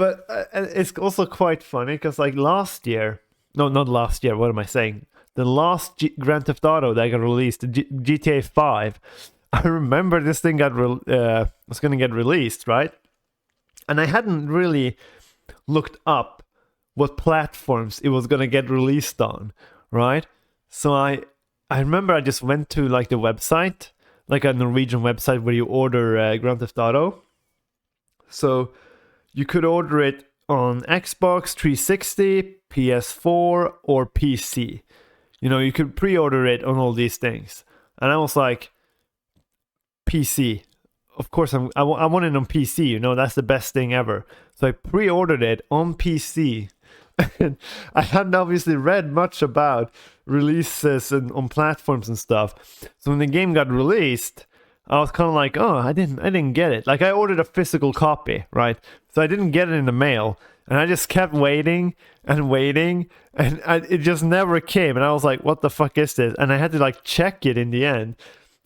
Speaker 1: it's also quite funny because like last year. No, not last year. What am I saying? The last Grand Theft Auto that got released, GTA 5. I remember this thing was going to get released, right? And I hadn't really looked up what platforms it was going to get released on, right? So I remember I just went to like the website, like a Norwegian website where you order Grand Theft Auto. So you could order it on Xbox 360, PS4, or PC. You know, you could pre-order it on all these things. And I was like, PC. Of course, I want it on PC, you know, that's the best thing ever. So I pre-ordered it on PC. And I hadn't obviously read much about releases and on platforms and stuff. So when the game got released, I was kind of like, oh, I didn't get it. Like I ordered a physical copy, right? So I didn't get it in the mail, and I just kept waiting and waiting, and it just never came. And I was like, what the fuck is this? And I had to like check it in the end,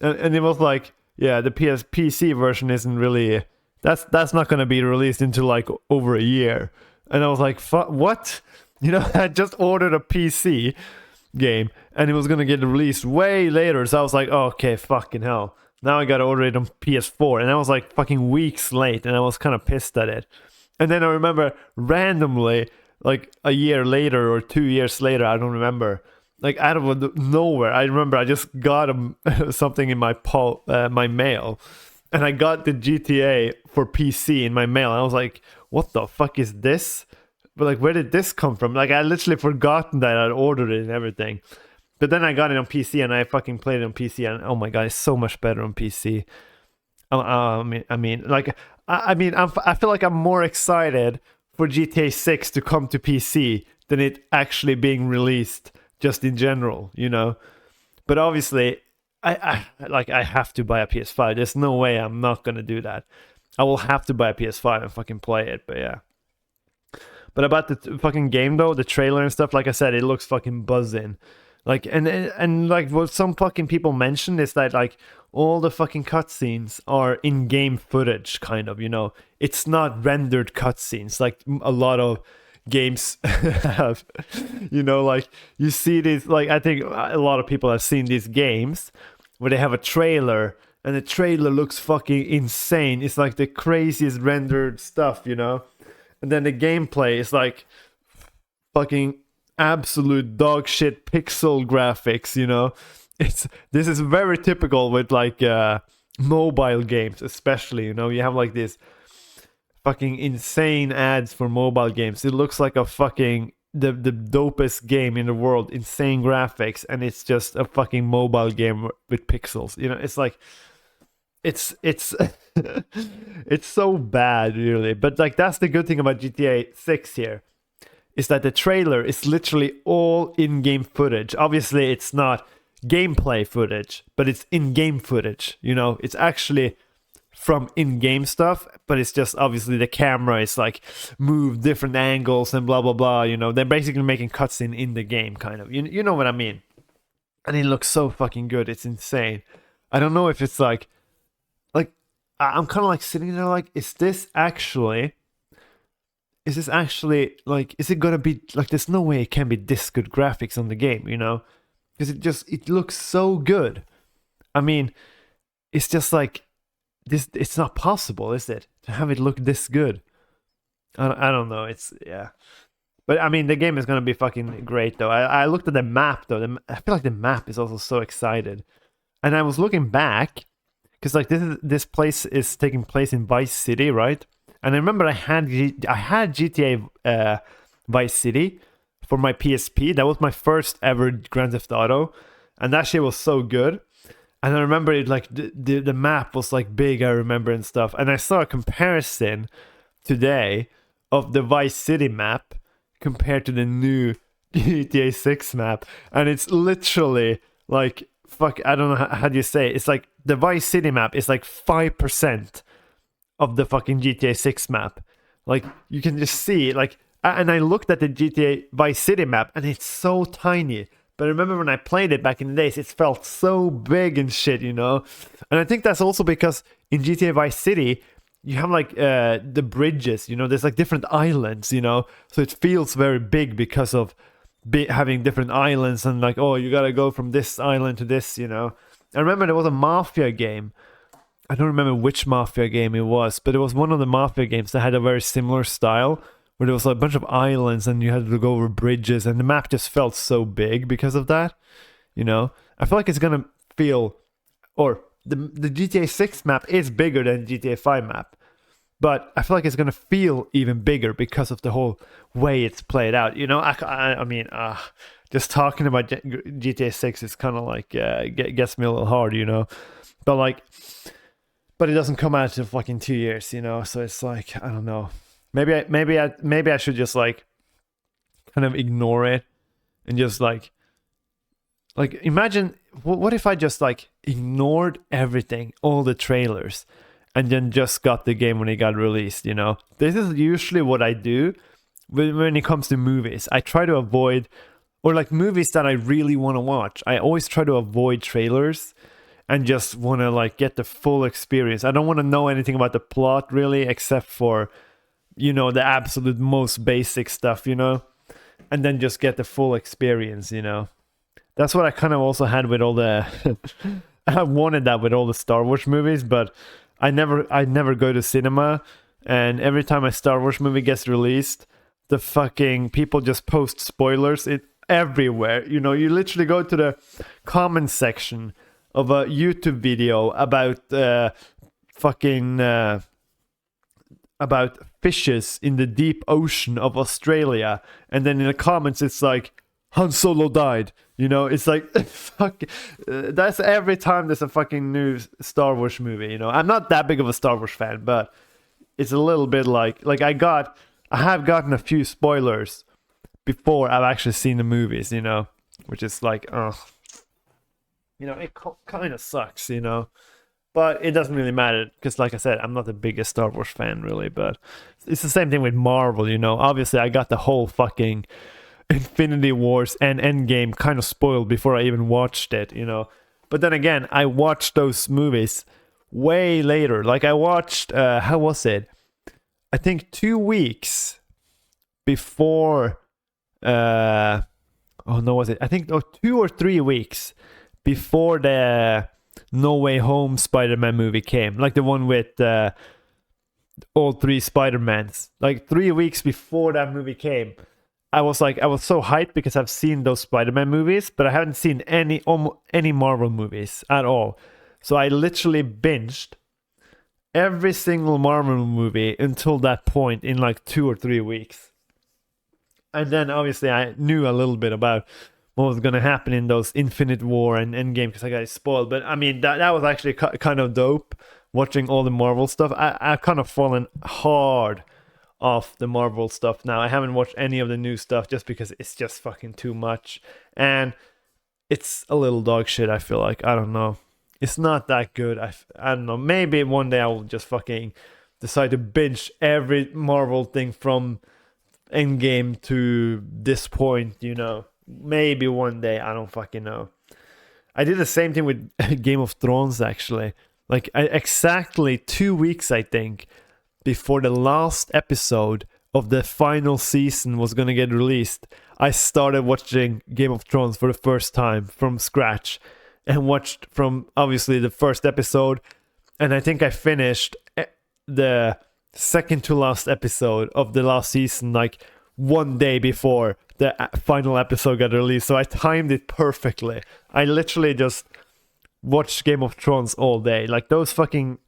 Speaker 1: and it was like, yeah, the PC version isn't really. That's not gonna be released until like over a year. And I was like, what? You know, I just ordered a PC game, and it was gonna get released way later. So I was like, oh, okay, fucking hell. Now I gotta order it on PS4, and I was like fucking weeks late, and I was kind of pissed at it. And then I remember randomly, like a year later or 2 years later, I don't remember, like out of nowhere, I remember I just got something in my my mail, and I got the GTA for PC in my mail. And I was like, what the fuck is this? But like, where did this come from? Like, I literally forgotten that I'd ordered it and everything. But then I got it on PC and I fucking played it on PC, and oh my god, it's so much better on PC. I mean, I feel like I'm more excited for GTA 6 to come to PC than it actually being released just in general, you know. But obviously, I have to buy a PS5. There's no way I'm not gonna do that. I will have to buy a PS5 and fucking play it. But yeah. But about the fucking game though, the trailer and stuff, like I said, it looks fucking buzzing. Like, and like what some fucking people mentioned is that like all the fucking cutscenes are in-game footage, kind of, you know. It's not rendered cutscenes like a lot of games have, you know. Like you see these, like I think a lot of people have seen these games where they have a trailer and the trailer looks fucking insane. It's like the craziest rendered stuff, you know. And then the gameplay is like fucking absolute dog shit pixel graphics, you know. This is very typical with like mobile games, especially, you know. You have like these fucking insane ads for mobile games. It looks like a fucking the dopest game in the world, insane graphics, and it's just a fucking mobile game with pixels, you know. It's like, it's it's so bad, really. But like that's the good thing about GTA 6 here, is that the trailer is literally all in-game footage. Obviously, it's not gameplay footage, but it's in-game footage. You know, it's actually from in-game stuff, but it's just obviously the camera is like moved different angles and blah blah blah. You know, they're basically making cutscene in the game, kind of. You know what I mean? And it looks so fucking good. It's insane. I don't know if it's like I'm kind of like sitting there like, is this actually like, is it gonna be like, there's no way it can be this good graphics on the game, you know? Because it looks so good. I mean, it's just like this. It's not possible, is it, to have it look this good? I don't know. It's yeah. But I mean, the game is gonna be fucking great though. I looked at the map though. I feel like the map is also so excited. And I was looking back because like this place is taking place in Vice City, right? And I remember I had GTA Vice City for my PSP. That was my first ever Grand Theft Auto, and that shit was so good. And I remember it like the map was like big. I remember and stuff. And I saw a comparison today of the Vice City map compared to the new GTA 6 map, and it's literally like fuck. I don't know how do you say it. It's like the Vice City map is like 5% of the fucking GTA 6 map. Like you can just see like, and I looked at the GTA Vice City map and it's so tiny. But I remember when I played it back in the days, it felt so big and shit, you know. And I think that's also because in GTA Vice City you have like the bridges, you know. There's like different islands, you know, so it feels very big because of having different islands and like, oh, you gotta go from this island to this, you know. I remember there was a Mafia game. I don't remember which Mafia game it was, but it was one of the Mafia games that had a very similar style, where there was like a bunch of islands and you had to go over bridges, and the map just felt so big because of that, you know. I feel like it's gonna feel, or the GTA 6 map is bigger than GTA 5 map, but I feel like it's gonna feel even bigger because of the whole way it's played out, you know. I mean, just talking about GTA 6 is kind of like gets me a little hard, you know. But like, but it doesn't come out in fucking 2 years, you know. So it's like, I don't know. Maybe I should just like kind of ignore it and just like imagine what if I just like ignored everything, all the trailers, and then just got the game when it got released, you know. This is usually what I do when it comes to movies. I try to avoid, or like movies that I really want to watch, I always try to avoid trailers and just want to like get the full experience. I don't want to know anything about the plot really, except for, you know, the absolute most basic stuff, you know, and then just get the full experience, you know. That's what I kind of also had with all the I wanted that with all the Star Wars movies, but I never go to cinema, and every time a Star Wars movie gets released, the fucking people just post spoilers everywhere. You know, you literally go to the comment section of a YouTube video about about fishes in the deep ocean of Australia, and then in the comments it's like, Han Solo died. You know, it's like, fuck. That's every time there's a fucking new Star Wars movie. You know, I'm not that big of a Star Wars fan, but it's a little bit like I have gotten a few spoilers before I've actually seen the movies. You know, which is like, you know, it kind of sucks. You know. But it doesn't really matter because, like I said, I'm not the biggest Star Wars fan, really. But it's the same thing with Marvel, you know. Obviously, I got the whole fucking Infinity Wars and Endgame kind of spoiled before I even watched it, you know. But then again, I watched those movies way later. Like I watched, how was it? I think 2 weeks before. Oh no, was it? I think 2 or 3 weeks before the No Way Home Spider-Man movie came, like the one with all 3 Spider-Mans. Like 3 weeks before that movie came, I was so hyped because I've seen those Spider-Man movies, but I haven't seen any Marvel movies at all. So I literally binged every single Marvel movie until that point in like 2 or 3 weeks. And then obviously I knew a little bit about what was gonna happen in those Infinite War and Endgame because I got it spoiled. But I mean, that was actually kind of dope watching all the Marvel stuff. I've kind of fallen hard off the Marvel stuff now. I haven't watched any of the new stuff just because it's just fucking too much, and it's a little dog shit. I feel like, I don't know, it's not that good. I don't know. Maybe one day I will just fucking decide to binge every Marvel thing from Endgame to this point, you know. Maybe one day, I don't fucking know. I did the same thing with Game of Thrones, actually. Like, exactly 2 weeks, I think, before the last episode of the final season was gonna get released, I started watching Game of Thrones for the first time from scratch, and watched from, obviously, the first episode, and I think I finished the second to last episode of the last season, like, one day before the final episode got released. So I timed it perfectly. I literally just watched Game of Thrones all day. Like, those fucking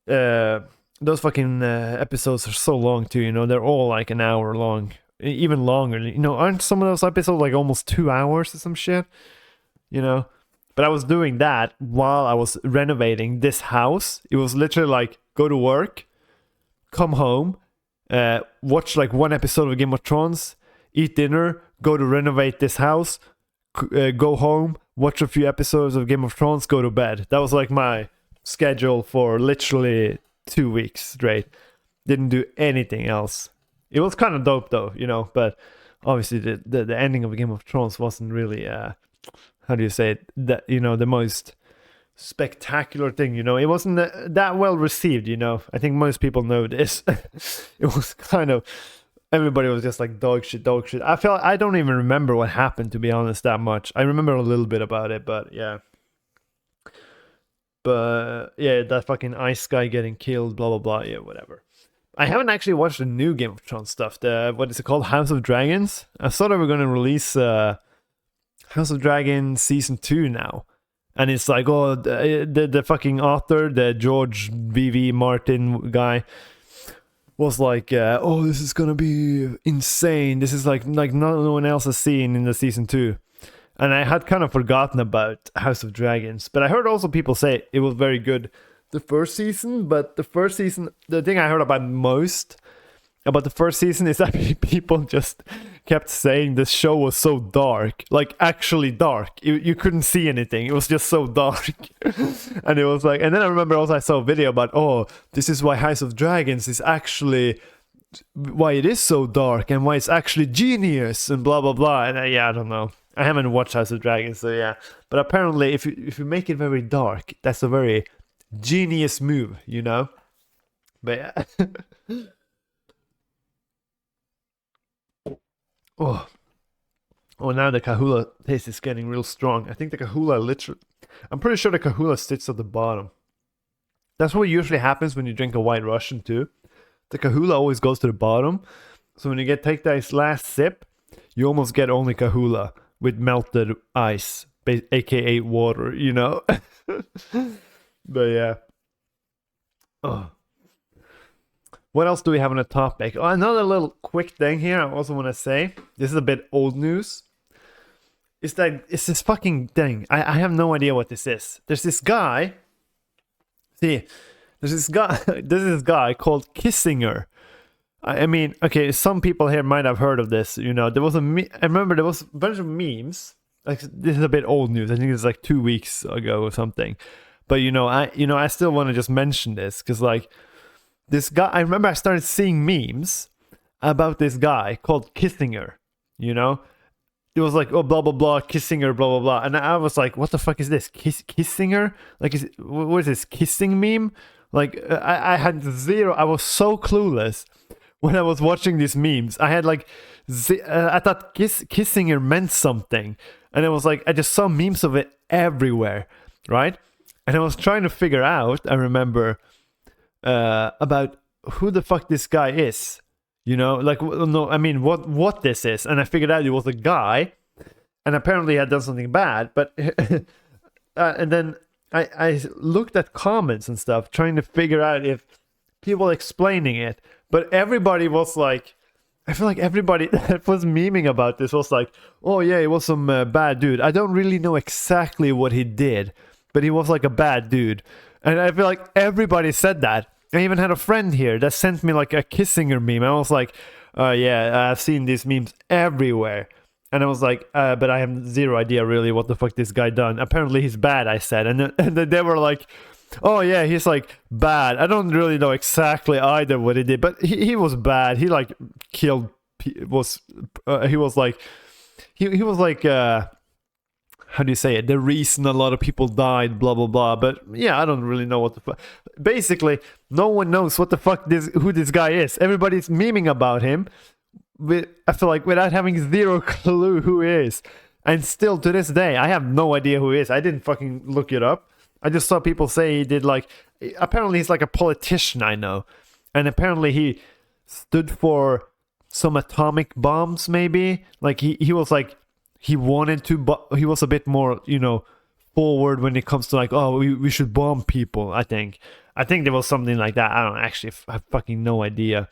Speaker 1: episodes are so long too, you know. They're all like an hour long, even longer, you know. Aren't some of those episodes like almost 2 hours or some shit, you know? But I was doing that while I was renovating this house. It was literally like, go to work, come home, watch like one episode of Game of Thrones, eat dinner, go to renovate this house, go home, watch a few episodes of Game of Thrones, go to bed. That was like my schedule for literally 2 weeks straight. Didn't do anything else. It was kind of dope though, you know, but obviously the ending of Game of Thrones wasn't really how do you say it, that, you know, the most spectacular thing, you know. It wasn't that well received, you know. I think most people know this. It was kind of, everybody was just like, dog shit. I don't even remember what happened, to be honest, that much. I remember a little bit about it, but yeah, that fucking ice guy getting killed, blah blah blah, yeah, whatever. I haven't actually watched the new Game of Thrones stuff, the, what is it called, House of Dragons. I thought they were going to release House of Dragons season 2 now, and it's like, oh, the fucking author, the George V.V. Martin guy, was like, oh, this is gonna be insane. This is like no one else has seen in the season 2. And I had kind of forgotten about House of Dragons, but I heard also people say it was very good the first season. But the first season, the thing I heard about most about the first season is that people just kept saying this show was so dark, like actually dark. You couldn't see anything. It was just so dark. And it was like, and then I remember also I saw a video about, oh, this is why House of Dragons is actually, why it is so dark and why it's actually genius and blah blah blah. And yeah, I don't know. I haven't watched House of Dragons, so yeah. But apparently, if you make it very dark, that's a very genius move, you know. But yeah. Oh, now the Kahula taste is getting real strong. I think the Kahula literally, I'm pretty sure the Kahula sits at the bottom. That's what usually happens when you drink a White Russian too. The Kahula always goes to the bottom. So when you take that last sip, you almost get only Kahula with melted ice, aka water, you know. But yeah. Oh. What else do we have on the topic? Oh, another little quick thing here I also want to say. This is a bit old news. It's this fucking thing. I have no idea what this is. There's this guy. See, there's this guy. There's this guy called Kissinger. I mean, okay, some people here might have heard of this. You know, there was I remember there was a bunch of memes. Like, this is a bit old news. I think it's like 2 weeks ago or something. But I still want to just mention this because like. This guy, I remember I started seeing memes about this guy called Kissinger, you know? It was like, oh, blah, blah, blah, Kissinger, blah, blah, blah. And I was like, what the fuck is this? Kissinger? Like, what is this, kissing meme? Like, I had zero, I was so clueless when I was watching these memes. I had like, I thought Kissinger meant something. And it was like, I just saw memes of it everywhere, right? And I was trying to figure out, I remember... about who the fuck this guy is, you know, like, no, I mean, what this is. And I figured out it was a guy, and apparently he had done something bad, but and then I looked at comments and stuff trying to figure out if people explaining it, but everybody was like, I feel like everybody that was memeing about this was like, oh yeah, he was some bad dude. I don't really know exactly what he did, but he was like a bad dude. And I feel like everybody said that. I even had a friend here that sent me like a Kissinger meme. I was like, yeah, I've seen these memes everywhere. And I was like, but I have zero idea really what the fuck this guy done. Apparently he's bad, I said. And then they were like, oh yeah, he's like bad. I don't really know exactly either what he did, but he was bad. He like killed, he was like, he was like, how do you say it? The reason a lot of people died, blah blah blah. But yeah, I don't really know what the fuck. Basically, no one knows what the fuck who this guy is. Everybody's memeing about him. I feel like without having zero clue who he is, and still to this day, I have no idea who he is. I didn't fucking look it up. I just saw people say he did like. Apparently, he's like a politician I know, and apparently he stood for some atomic bombs. Maybe like he was like. He wanted to, but he was a bit more, forward when it comes to like, oh, we should bomb people. I think there was something like that. I don't actually have fucking no idea.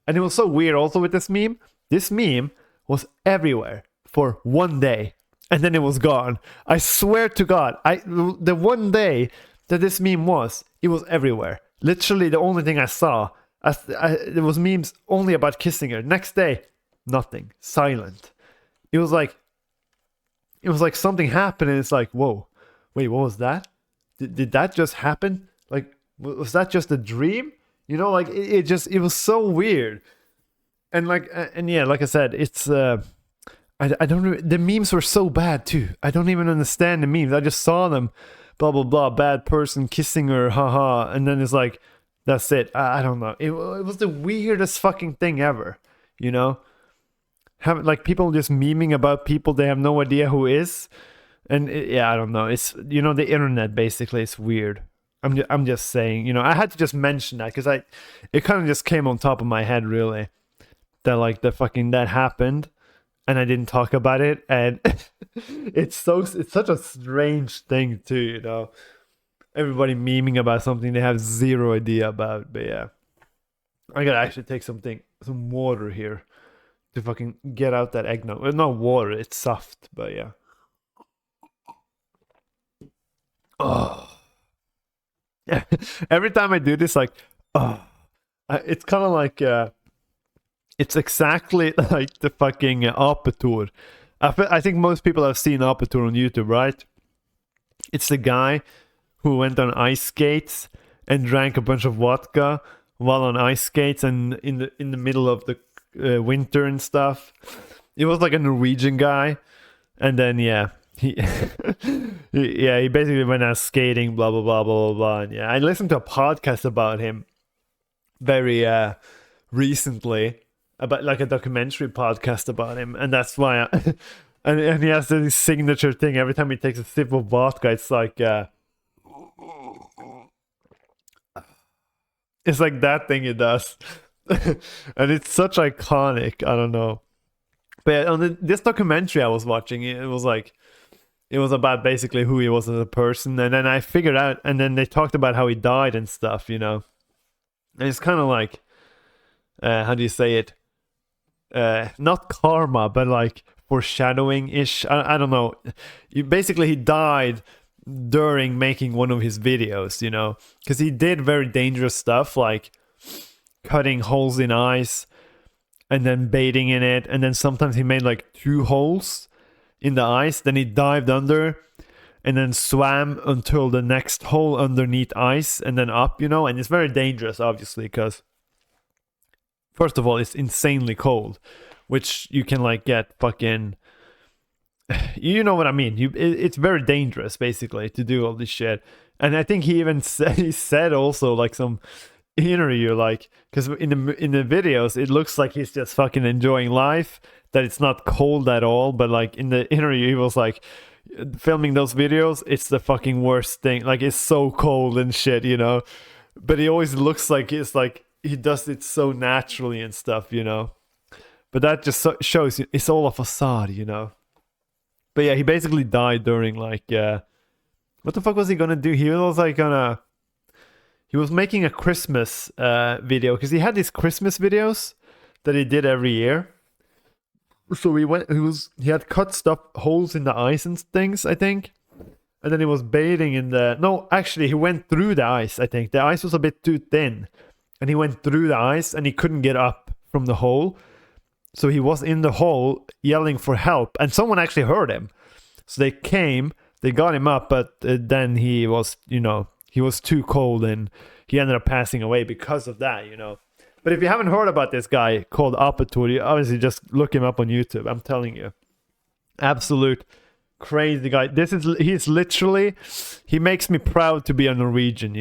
Speaker 1: And it was so weird also with this meme. This meme was everywhere for one day, and then it was gone. I swear to God, the one day that this meme was, it was everywhere. Literally, the only thing I saw, there was memes only about Kissinger. Next day, nothing, silent. It was like something happened, and it's like, whoa, wait, what was that? Did that just happen? Like, was that just a dream? Like it was so weird. And like, and yeah, like I said, it's I don't. The memes were so bad too. I don't even understand the memes. I just saw them, blah blah blah, bad person kissing her, haha, and then it's like, that's it. I don't know. It was the weirdest fucking thing ever. Have like people just memeing about people they have no idea who is, and yeah, I don't know. It's the internet basically is weird. I'm just saying. I had to just mention that because it kind of just came on top of my head really, that like that happened, and I didn't talk about it, and it's such a strange thing too. Everybody memeing about something they have zero idea about. But yeah, I gotta actually take some water here to fucking get out that eggnog. Well, not water, it's soft, but yeah. Oh. Yeah. Every time I do this, like, it's kind of like, it's exactly like the fucking Apetur. I think most people have seen Apetur on YouTube, right? It's the guy who went on ice skates and drank a bunch of vodka while on ice skates and in the middle of the winter and stuff. It was like a Norwegian guy, and then yeah, he he basically went out skating, blah blah blah blah blah blah. And yeah, I listened to a podcast about him very recently, about like a documentary podcast about him, and that's why and he has this signature thing every time he takes a sip of vodka. It's like it's like that thing he does. And it's such iconic. I don't know, but on this documentary I was watching, it was about basically who he was as a person, and then I figured out, and then they talked about how he died and stuff, and it's kind of like, how do you say it? Not karma, but like foreshadowing ish. I don't know. Basically, he died during making one of his videos, because he did very dangerous stuff like cutting holes in ice and then baiting in it, and then sometimes he made like 2 holes in the ice, then he dived under and then swam until the next hole underneath ice and then up, and it's very dangerous obviously, because first of all it's insanely cold, which you can like get fucking, you know what I mean, it's very dangerous basically to do all this shit. And I think he even said also like some interview, like, because in the videos it looks like he's just fucking enjoying life, that it's not cold at all, but like in the interview he was like, filming those videos, it's the fucking worst thing, like it's so cold and shit, but he always looks like it's like he does it so naturally and stuff, but that just shows it's all a facade, but yeah, he basically died during like what the fuck was he gonna do? He was like he was making a Christmas video, because he had these Christmas videos that he did every year. So he had cut stuff holes in the ice and things, I think. And then he was bathing in the... No, actually, he went through the ice, I think. The ice was a bit too thin. And he went through the ice and he couldn't get up from the hole. So he was in the hole yelling for help. And someone actually heard him. So they came, they got him up, but then he was, he was too cold and he ended up passing away because of that, But if you haven't heard about this guy called Apatur, you obviously just look him up on YouTube. I'm telling you. Absolute crazy guy. He's literally, he makes me proud to be a Norwegian,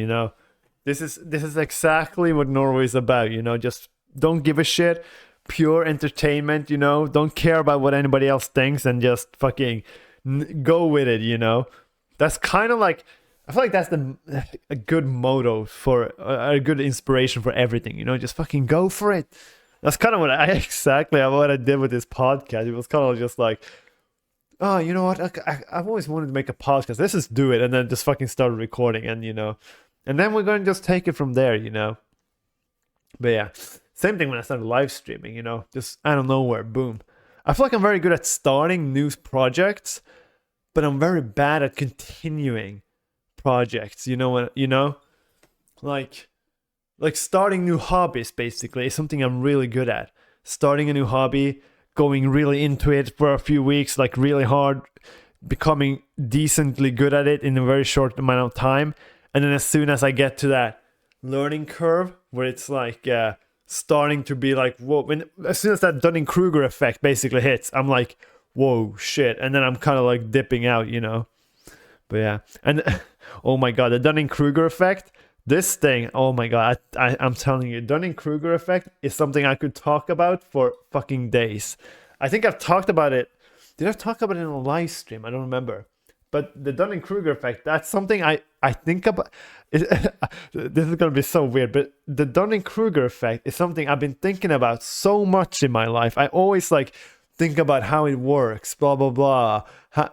Speaker 1: This is exactly what Norway is about, just don't give a shit, pure entertainment, don't care about what anybody else thinks and just fucking go with it, That's kind of like, I feel like that's a good motto for a good inspiration for everything, just fucking go for it. That's kind of what I did with this podcast. It was kind of just like, oh, you know what? I've always wanted to make a podcast. Let's just do it. And then just fucking start recording and, and then we're going to just take it from there, But yeah, same thing when I started live streaming, just out of nowhere, boom. I feel like I'm very good at starting new projects, but I'm very bad at continuing projects, like starting new hobbies basically is something I'm really good at. Starting a new hobby, going really into it for a few weeks, like really hard, becoming decently good at it in a very short amount of time, and then as soon as I get to that learning curve where it's like starting to be like, whoa, as soon as that Dunning-Kruger effect basically hits, I'm like, whoa, shit, and then I'm kind of like dipping out, But yeah, and oh my god, the Dunning-Kruger effect, this thing, oh my god, I'm telling you, Dunning-Kruger effect is something I could talk about for fucking days. I think I've talked about it. Did I talk about it in a live stream? I don't remember. But the Dunning-Kruger effect, that's something I think about. This is going to be so weird, but the Dunning-Kruger effect is something I've been thinking about so much in my life. I always like think about how it works, blah, blah, blah.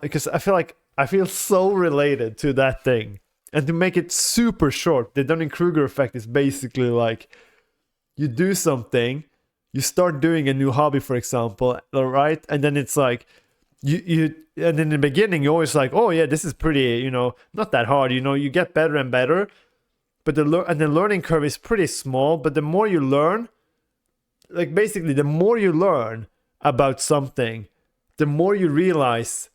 Speaker 1: Because I feel so related to that thing. And to make it super short, the Dunning-Kruger effect is basically like you do something, you start doing a new hobby, for example, right? And then it's like you and in the beginning you're always like, oh yeah, this is pretty, not that hard, you get better and better. But the learning curve is pretty small, but the more you learn, like basically the more you learn about something, the more you realize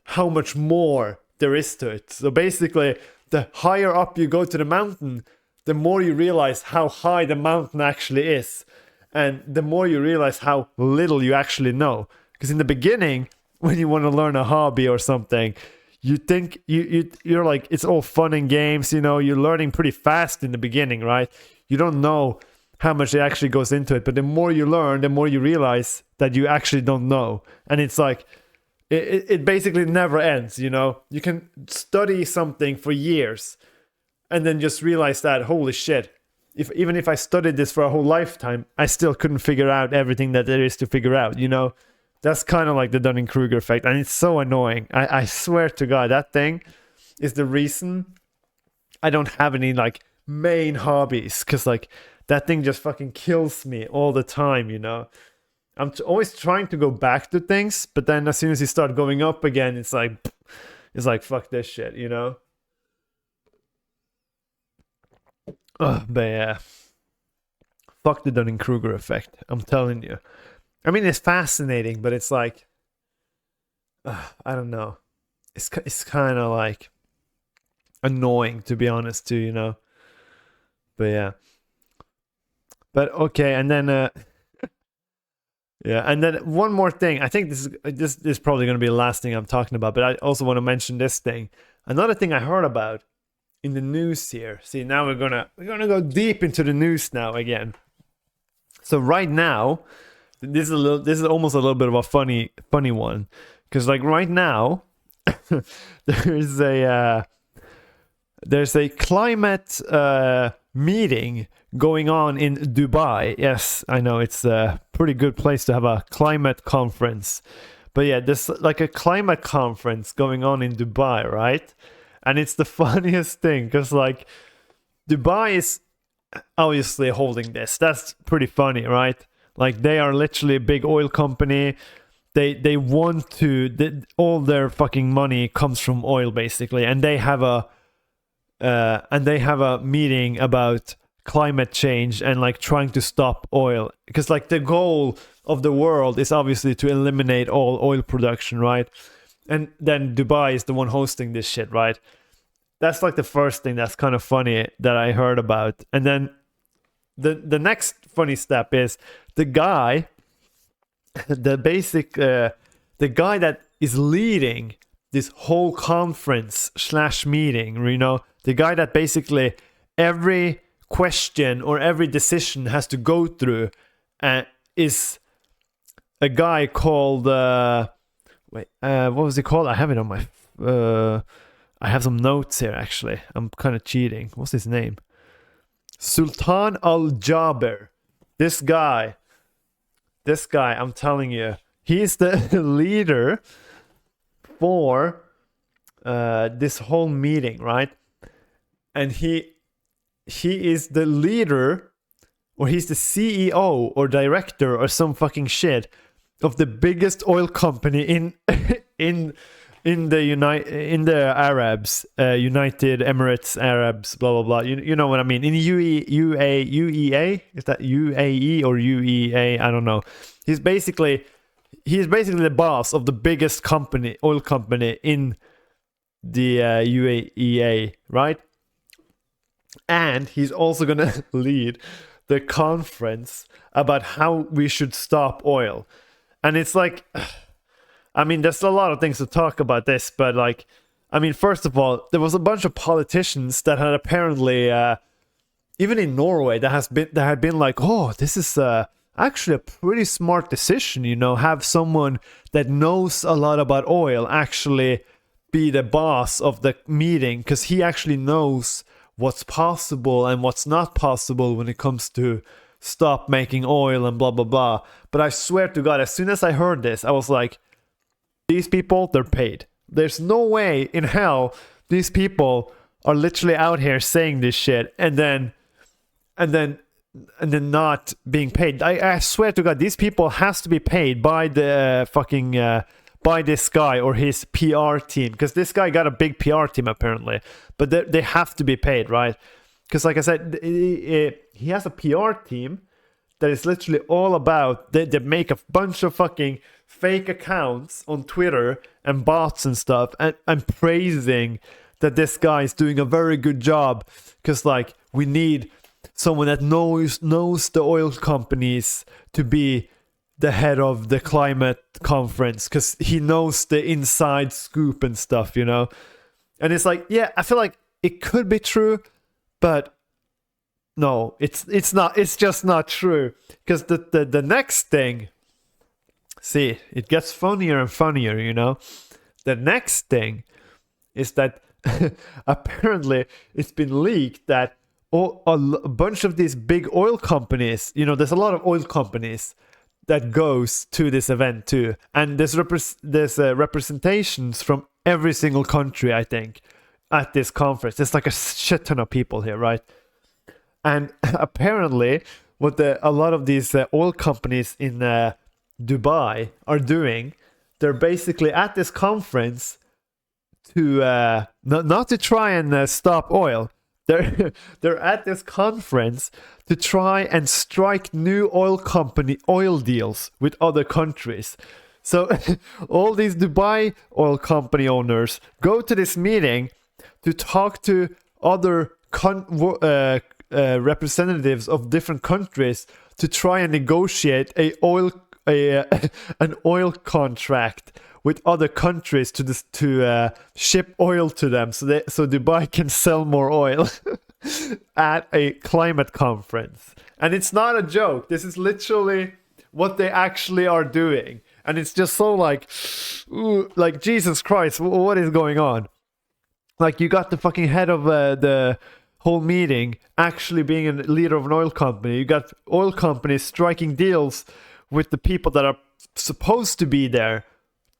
Speaker 1: how much more there is to it. So basically, the higher up you go to the mountain, the more you realize how high the mountain actually is. And the more you realize how little you actually know. Because in the beginning, when you want to learn a hobby or something, you think you're like, it's all fun and games, you're learning pretty fast in the beginning, right? You don't know how much it actually goes into it. But the more you learn, the more you realize that you actually don't know. And it's like, it basically never ends, You can study something for years and then just realize that, holy shit, even if I studied this for a whole lifetime, I still couldn't figure out everything that there is to figure out, That's kind of like the Dunning-Kruger effect, and it's so annoying. I swear to God, that thing is the reason I don't have any, like, main hobbies, because, like, that thing just fucking kills me all the time, I'm always trying to go back to things, but then as soon as you start going up again, it's like fuck this shit, But yeah, fuck the Dunning-Kruger effect. I'm telling you. I mean, it's fascinating, but it's like, I don't know. It's kind of like annoying, to be honest, too, But yeah. But okay, and then. Yeah, and then one more thing. I think this is probably going to be the last thing I'm talking about, but I also want to mention this thing. Another thing I heard about in the news here. See, now we're gonna go deep into the news now again. So right now, this is almost a little bit of a funny one, because like right now, there's a climate meeting going on in Dubai. Yes, I know it's a pretty good place to have a climate conference. But yeah, there's like a climate conference going on in Dubai, right? And it's the funniest thing because like Dubai is obviously holding this. That's pretty funny, right? Like they are literally a big oil company. They want to, all their fucking money comes from oil basically, and they have a meeting about climate change and like trying to stop oil, because like the goal of the world is obviously to eliminate all oil production, right? And then Dubai is the one hosting this shit, right? That's like the first thing that's kind of funny that I heard about. And then the next funny step is the guy, the guy that is leading this whole conference / meeting, you know, the guy that basically every question or every decision has to go through is a guy called what was he called? I have it on my I have some notes here actually. I'm kind of cheating. What's his name? Sultan Al Jaber. This guy, I'm telling you, he's the leader for this whole meeting, right? And he is the leader, or he's the CEO or director or some fucking shit of the biggest oil company in the Arabs, United Emirates Arabs, blah blah blah. You know what I mean? In UEA, is that UAE or UEA? I don't know. He's basically the boss of the biggest oil company in the UEA, right? And he's also gonna lead the conference about how we should stop oil. And it's like, I mean, there's a lot of things to talk about this, but like, I mean, first of all, there was a bunch of politicians that had apparently, even in Norway, that had been like, oh, this is actually a pretty smart decision, you know, have someone that knows a lot about oil actually be the boss of the meeting, because he actually knows what's possible and what's not possible when it comes to stop making oil and blah blah blah. But I swear to God, as soon as I heard this, I was like, these people, they're paid. There's no way in hell these people are literally out here saying this shit and then not being paid. I swear to God, these people has to be paid by the fucking by this guy or his PR team, because this guy got a big PR team apparently, but they have to be paid, right? Because like I said, he has a PR team that is literally all about, they make a bunch of fucking fake accounts on Twitter and bots and stuff, and praising that this guy is doing a very good job, because like we need someone that knows the oil companies to be the head of the climate conference, because he knows the inside scoop and stuff, you know. And it's like, yeah, I feel like it could be true, but no, it's not. It's just not true, because the next thing, see, it gets funnier and funnier, you know. The next thing is that apparently it's been leaked that a bunch of these big oil companies, you know, there's a lot of oil companies that goes to this event too, and there's representations from every single country, I think, at this conference. There's like a shit ton of people here, right? And apparently what a lot of these oil companies in Dubai are doing, they're basically at this conference to not to try and stop oil. They're at this conference to try and strike new oil deals with other countries. So all these Dubai oil company owners go to this meeting to talk to other representatives of different countries to try and negotiate an oil contract with other countries to ship oil to them, so Dubai can sell more oil at a climate conference. And it's not a joke. This is literally what they actually are doing. And it's just so like, ooh, like Jesus Christ, what is going on? Like, you got the fucking head of the whole meeting actually being a leader of an oil company. You got oil companies striking deals with the people that are supposed to be there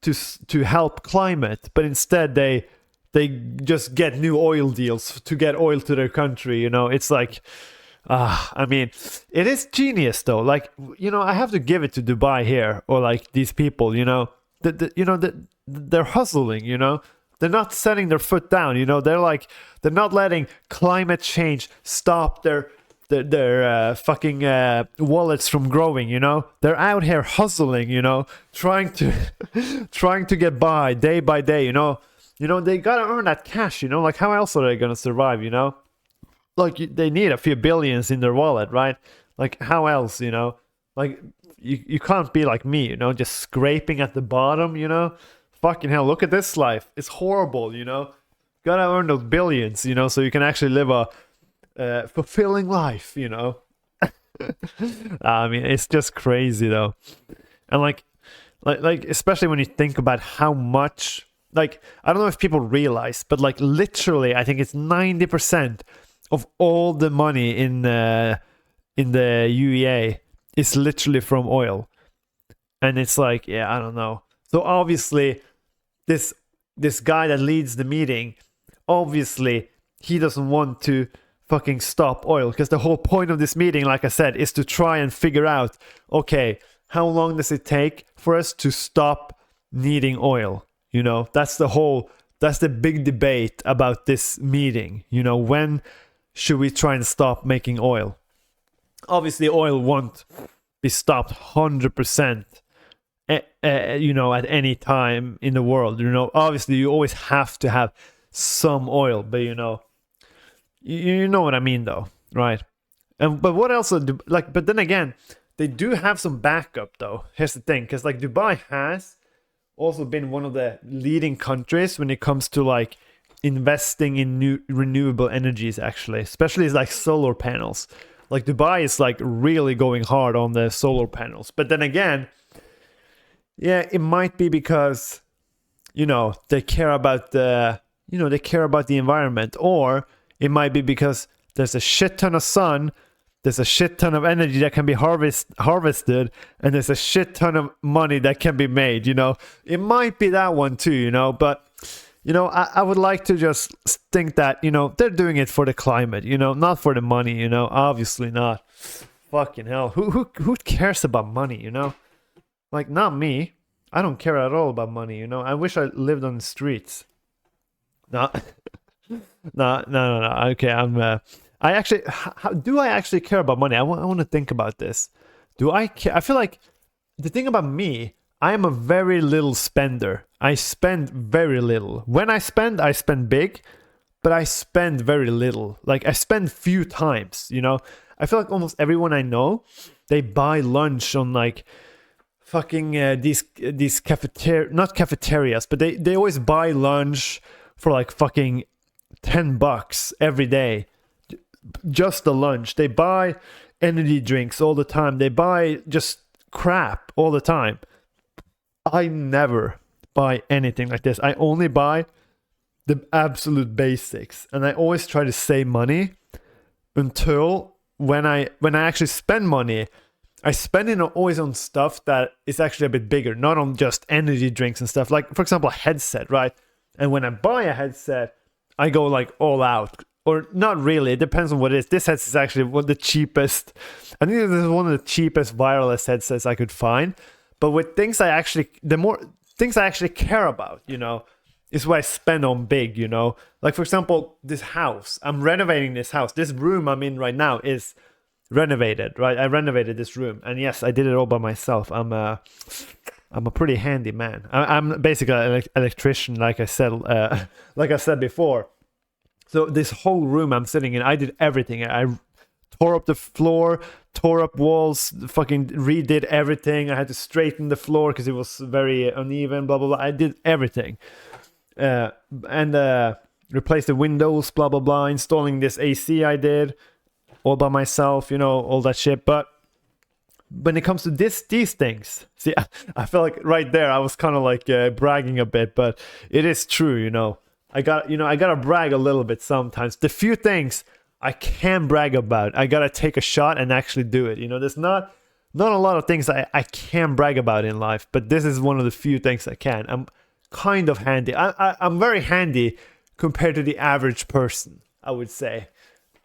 Speaker 1: to help climate, but instead they just get new oil deals to get oil to their country, you know. It's like, I mean, it is genius though. Like, I have to give it to Dubai here, or like these people. They're hustling. They're not setting their foot down. They're not letting climate change stop their fucking wallets from growing. They're out here hustling. Trying to trying to get by day by day. They gotta earn that cash. Like, how else are they gonna survive? Like, they need a few billions in their wallet, right? Like, how else? Like, you can't be like me. Just scraping at the bottom. Fucking hell, look at this life. It's horrible. Gotta earn those billions. So you can actually live a fulfilling life. I mean, it's just crazy though. And like especially when you think about how much, like, I don't know if people realize, but like literally I think it's 90% of all the money in the UEA is literally from oil. And it's like, yeah, I don't know. So obviously this guy that leads the meeting, obviously he doesn't want to fucking stop oil, because the whole point of this meeting, like I said, is to try and figure out, okay, how long does it take for us to stop needing oil? That's the big debate about this meeting. When should we try and stop making oil? Obviously oil won't be stopped 100% at any time in the world. Obviously you always have to have some oil, but you know what I mean though, right? But what else but then again, they do have some backup though. Here's the thing, because like Dubai has also been one of the leading countries when it comes to like investing in new renewable energies, actually, especially like solar panels. Like Dubai is like really going hard on the solar panels. But then again, yeah, it might be because they care about the environment, or it might be because there's a shit ton of sun, there's a shit ton of energy that can be harvested, and there's a shit ton of money that can be made. It might be that one too. But I would like to just think that they're doing it for the climate, not for the money. Obviously not. Fucking hell, who cares about money? Like, not me. I don't care at all about money. I wish I lived on the streets. No. No. Okay, I actually, do I actually care about money? I want to think about this. Do I care? I feel like the thing about me, I am a very little spender. I spend very little. When I spend big, but I spend very little. Like, I spend few times. I feel like almost everyone I know, they buy lunch on like fucking these not cafeterias, but they always buy lunch for like fucking $10 every day, just the lunch. They buy energy drinks all the time. They buy just crap all the time. I never buy anything like this. I only buy the absolute basics, and I always try to save money until when I actually spend money, I spend it always on stuff that is actually a bit bigger, not on just energy drinks and stuff. Like, for example, a headset, right? And when I buy a headset, I go like all out. Or not really, it depends on what it is. This headset is actually one of the cheapest. I think this is one of the cheapest wireless headsets I could find. But with things the more things I actually care about, is what I spend on big, Like, for example, this house. I'm renovating this house. This room I'm in right now is renovated, right? I renovated this room. And yes, I did it all by myself. I'm a pretty handy man. I'm basically an electrician, like I said before. So this whole room I'm sitting in, I did everything. I tore up the floor, tore up walls, fucking redid everything. I had to straighten the floor because it was very uneven, blah, blah, blah. I did everything. And replaced the windows, blah, blah, blah. Installing this AC I did all by myself, all that shit. But when it comes to these things, see, I feel like right there I was kind of like bragging a bit, but it is true, I gotta brag a little bit sometimes. The few things I can brag about, I gotta take a shot and actually do it. There's not a lot of things I can brag about in life, but this is one of the few things I can. I'm kind of handy. I'm very handy compared to the average person, I would say.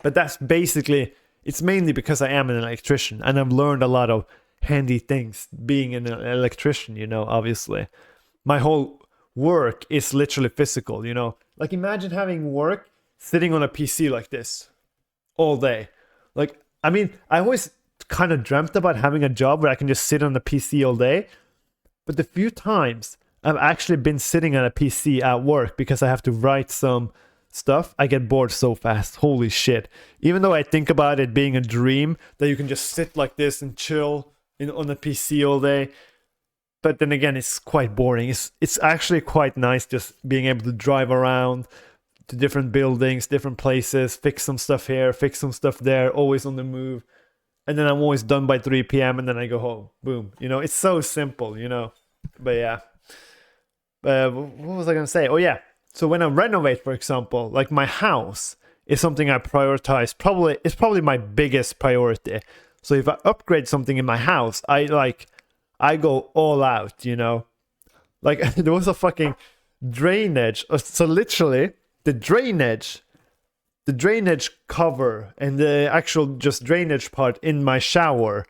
Speaker 1: But that's basically it's mainly because I am an electrician and I've learned a lot of handy things being an electrician, obviously. My whole work is literally physical, Like imagine having work sitting on a PC like this all day. Like, I mean, I always kind of dreamt about having a job where I can just sit on the PC all day. But the few times I've actually been sitting on a PC at work because I have to write some stuff, I get bored so fast. Holy shit. Even though I think about it being a dream that you can just sit like this and chill on the PC all day. But then again, it's quite boring. It's actually quite nice just being able to drive around to different buildings, different places, fix some stuff here, fix some stuff there, always on the move. And then I'm always done by 3 p.m. and then I go home. Boom. It's so simple, But yeah. What was I going to say? Oh, yeah. So when I renovate, for example, like my house is something I prioritize. It's probably my biggest priority. So if I upgrade something in my house, I go all out, Like there was a fucking drainage. So literally the drainage cover and the actual just drainage part in my shower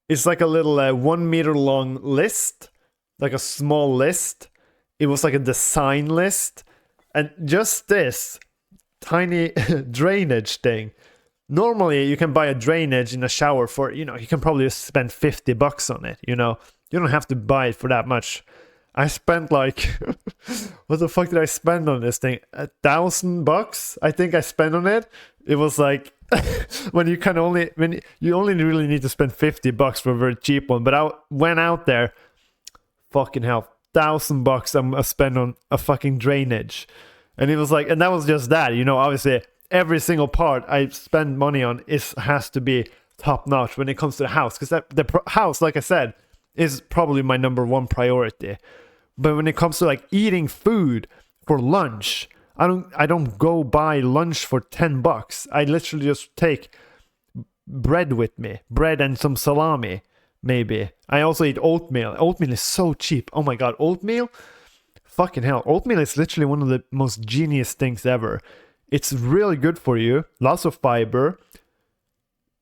Speaker 1: is like a little 1 meter long list, like a small list. It was like a design list, and just this tiny drainage thing. Normally you can buy a drainage in a shower for, you can probably just spend $50 on it, You don't have to buy it for that much. I spent like, what the fuck did I spend on this thing? $1,000, I think I spent on it. It was like, when you only really need to spend $50 for a very cheap one. But I went out there, fucking hell, $1,000 I'm spend on a fucking drainage. And it was like, and that was just that, obviously every single part I spend money on has to be top notch when it comes to the house. Because the house, like I said, is probably my number one priority. But when it comes to like eating food for lunch, I don't go buy lunch for $10. I literally just take bread with me, bread and some salami, maybe. I also eat oatmeal. Oatmeal is so cheap. Oh my god, oatmeal? Fucking hell, oatmeal is literally one of the most genius things ever. It's really good for you, lots of fiber.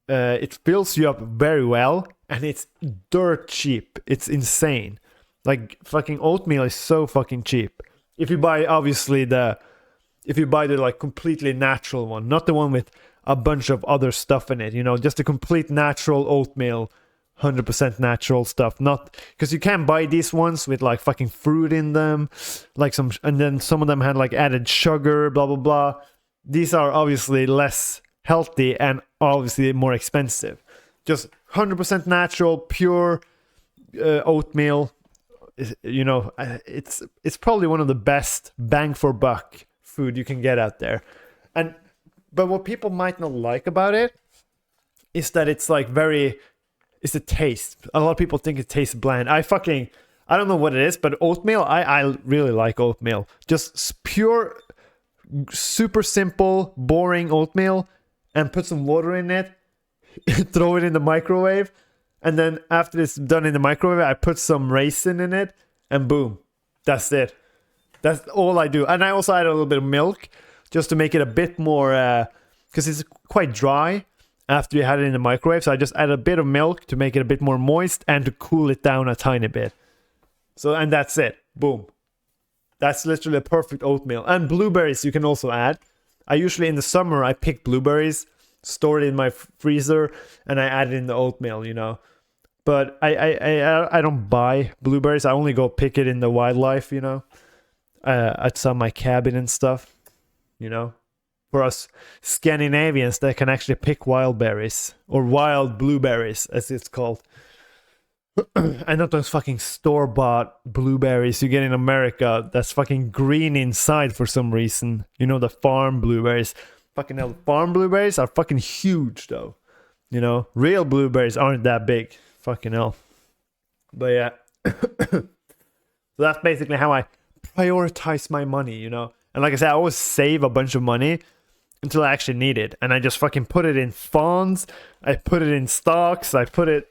Speaker 1: It fills you up very well, and it's dirt cheap. It's insane. Like fucking oatmeal is so fucking cheap. If you buy the like completely natural one, not the one with a bunch of other stuff in it, just a complete natural oatmeal, 100% natural stuff. Not because you can't buy these ones with like fucking fruit in them, and then some of them had like added sugar, blah blah blah. These are obviously less healthy and obviously more expensive. Just 100% natural, pure oatmeal. It's probably one of the best bang for buck food you can get out there. But what people might not like about it is that it's like it's the taste. A lot of people think it tastes bland. I don't know what it is, but oatmeal, I really like oatmeal. Just pure, super simple, boring oatmeal, and put some water in it, throw it in the microwave, and then after it's done in the microwave, I put some raisin in it, and boom, that's it. That's all I do. And I also add a little bit of milk, just to make it a bit more, because it's quite dry after you had it in the microwave, so I just add a bit of milk to make it a bit more moist and to cool it down a tiny bit. So, and that's it. Boom. That's literally a perfect oatmeal. And blueberries you can also add. I usually in the summer I pick blueberries, store it in my freezer, and I add it in the oatmeal, But I don't buy blueberries. I only go pick it in the wildlife, outside my cabin and stuff, For us Scandinavians that can actually pick wild berries, or wild blueberries as it's called. And not those fucking store-bought blueberries you get in America that's fucking green inside for some reason. The farm blueberries. Fucking hell, farm blueberries are fucking huge though. Real blueberries aren't that big. Fucking hell. But yeah. So that's basically how I prioritize my money, And like I said, I always save a bunch of money until I actually need it. And I just fucking put it in funds. I put it in stocks. I put it,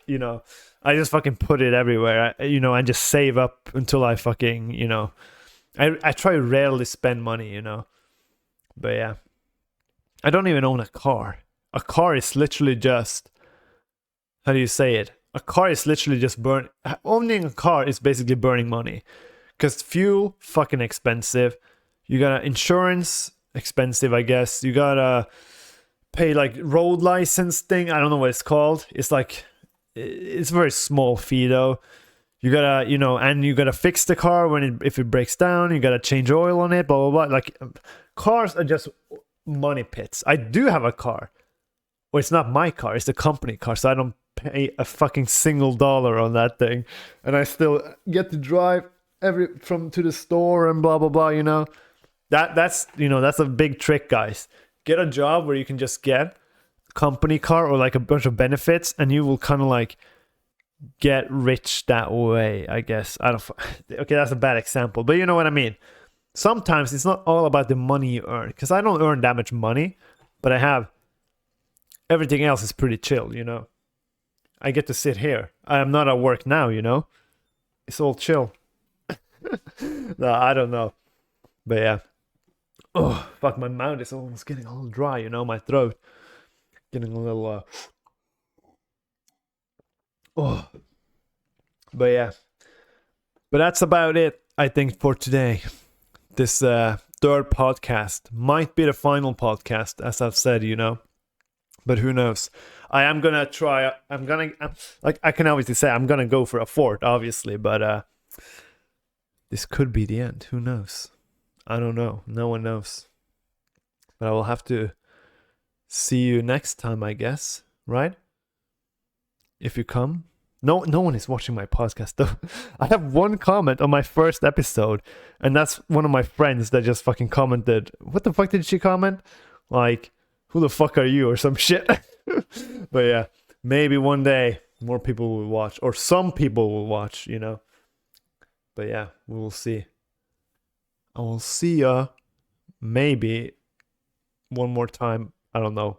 Speaker 1: I just fucking put it everywhere. I just save up until I fucking, I try to rarely spend money, But yeah. I don't even own a car. A car is literally just, how do you say it? A car is literally just owning a car is basically burning money. Because fuel, fucking expensive. You got insurance, expensive, I guess. You gotta pay like road license thing. I don't know what it's called. It's like, it's a very small fee though. You gotta, and you gotta fix the car if it breaks down. You gotta change oil on it, blah, blah, blah. Like, cars are just money pits. I do have a car. Well, it's not my car. It's the company car. So I don't pay a fucking single dollar on that thing. And I still get to drive to the store and blah, blah, blah, That's a big trick, guys. Get a job where you can just get a company car or like a bunch of benefits, and you will kind of like get rich that way, I guess. Okay, that's a bad example, but you know what I mean. Sometimes it's not all about the money you earn, because I don't earn that much money, but I have everything else is pretty chill, I get to sit here. I am not at work now, It's all chill. No, I don't know. But yeah. Oh, fuck, my mouth is almost getting a little dry, my throat. Getting a little, Oh. But yeah. But that's about it, I think, for today. This third podcast might be the final podcast, as I've said, But who knows? I am gonna try. I can obviously say I'm gonna go for a fourth, obviously, but this could be the end. Who knows? I don't know. No one knows. But I will have to see you next time, I guess. Right? If you come. No one is watching my podcast though. I have one comment on my first episode, and that's one of my friends that just fucking commented. What the fuck did she comment? Like, who the fuck are you or some shit? But yeah, maybe one day more people will watch, or some people will watch, But yeah, we will see. I will see ya maybe one more time. I don't know.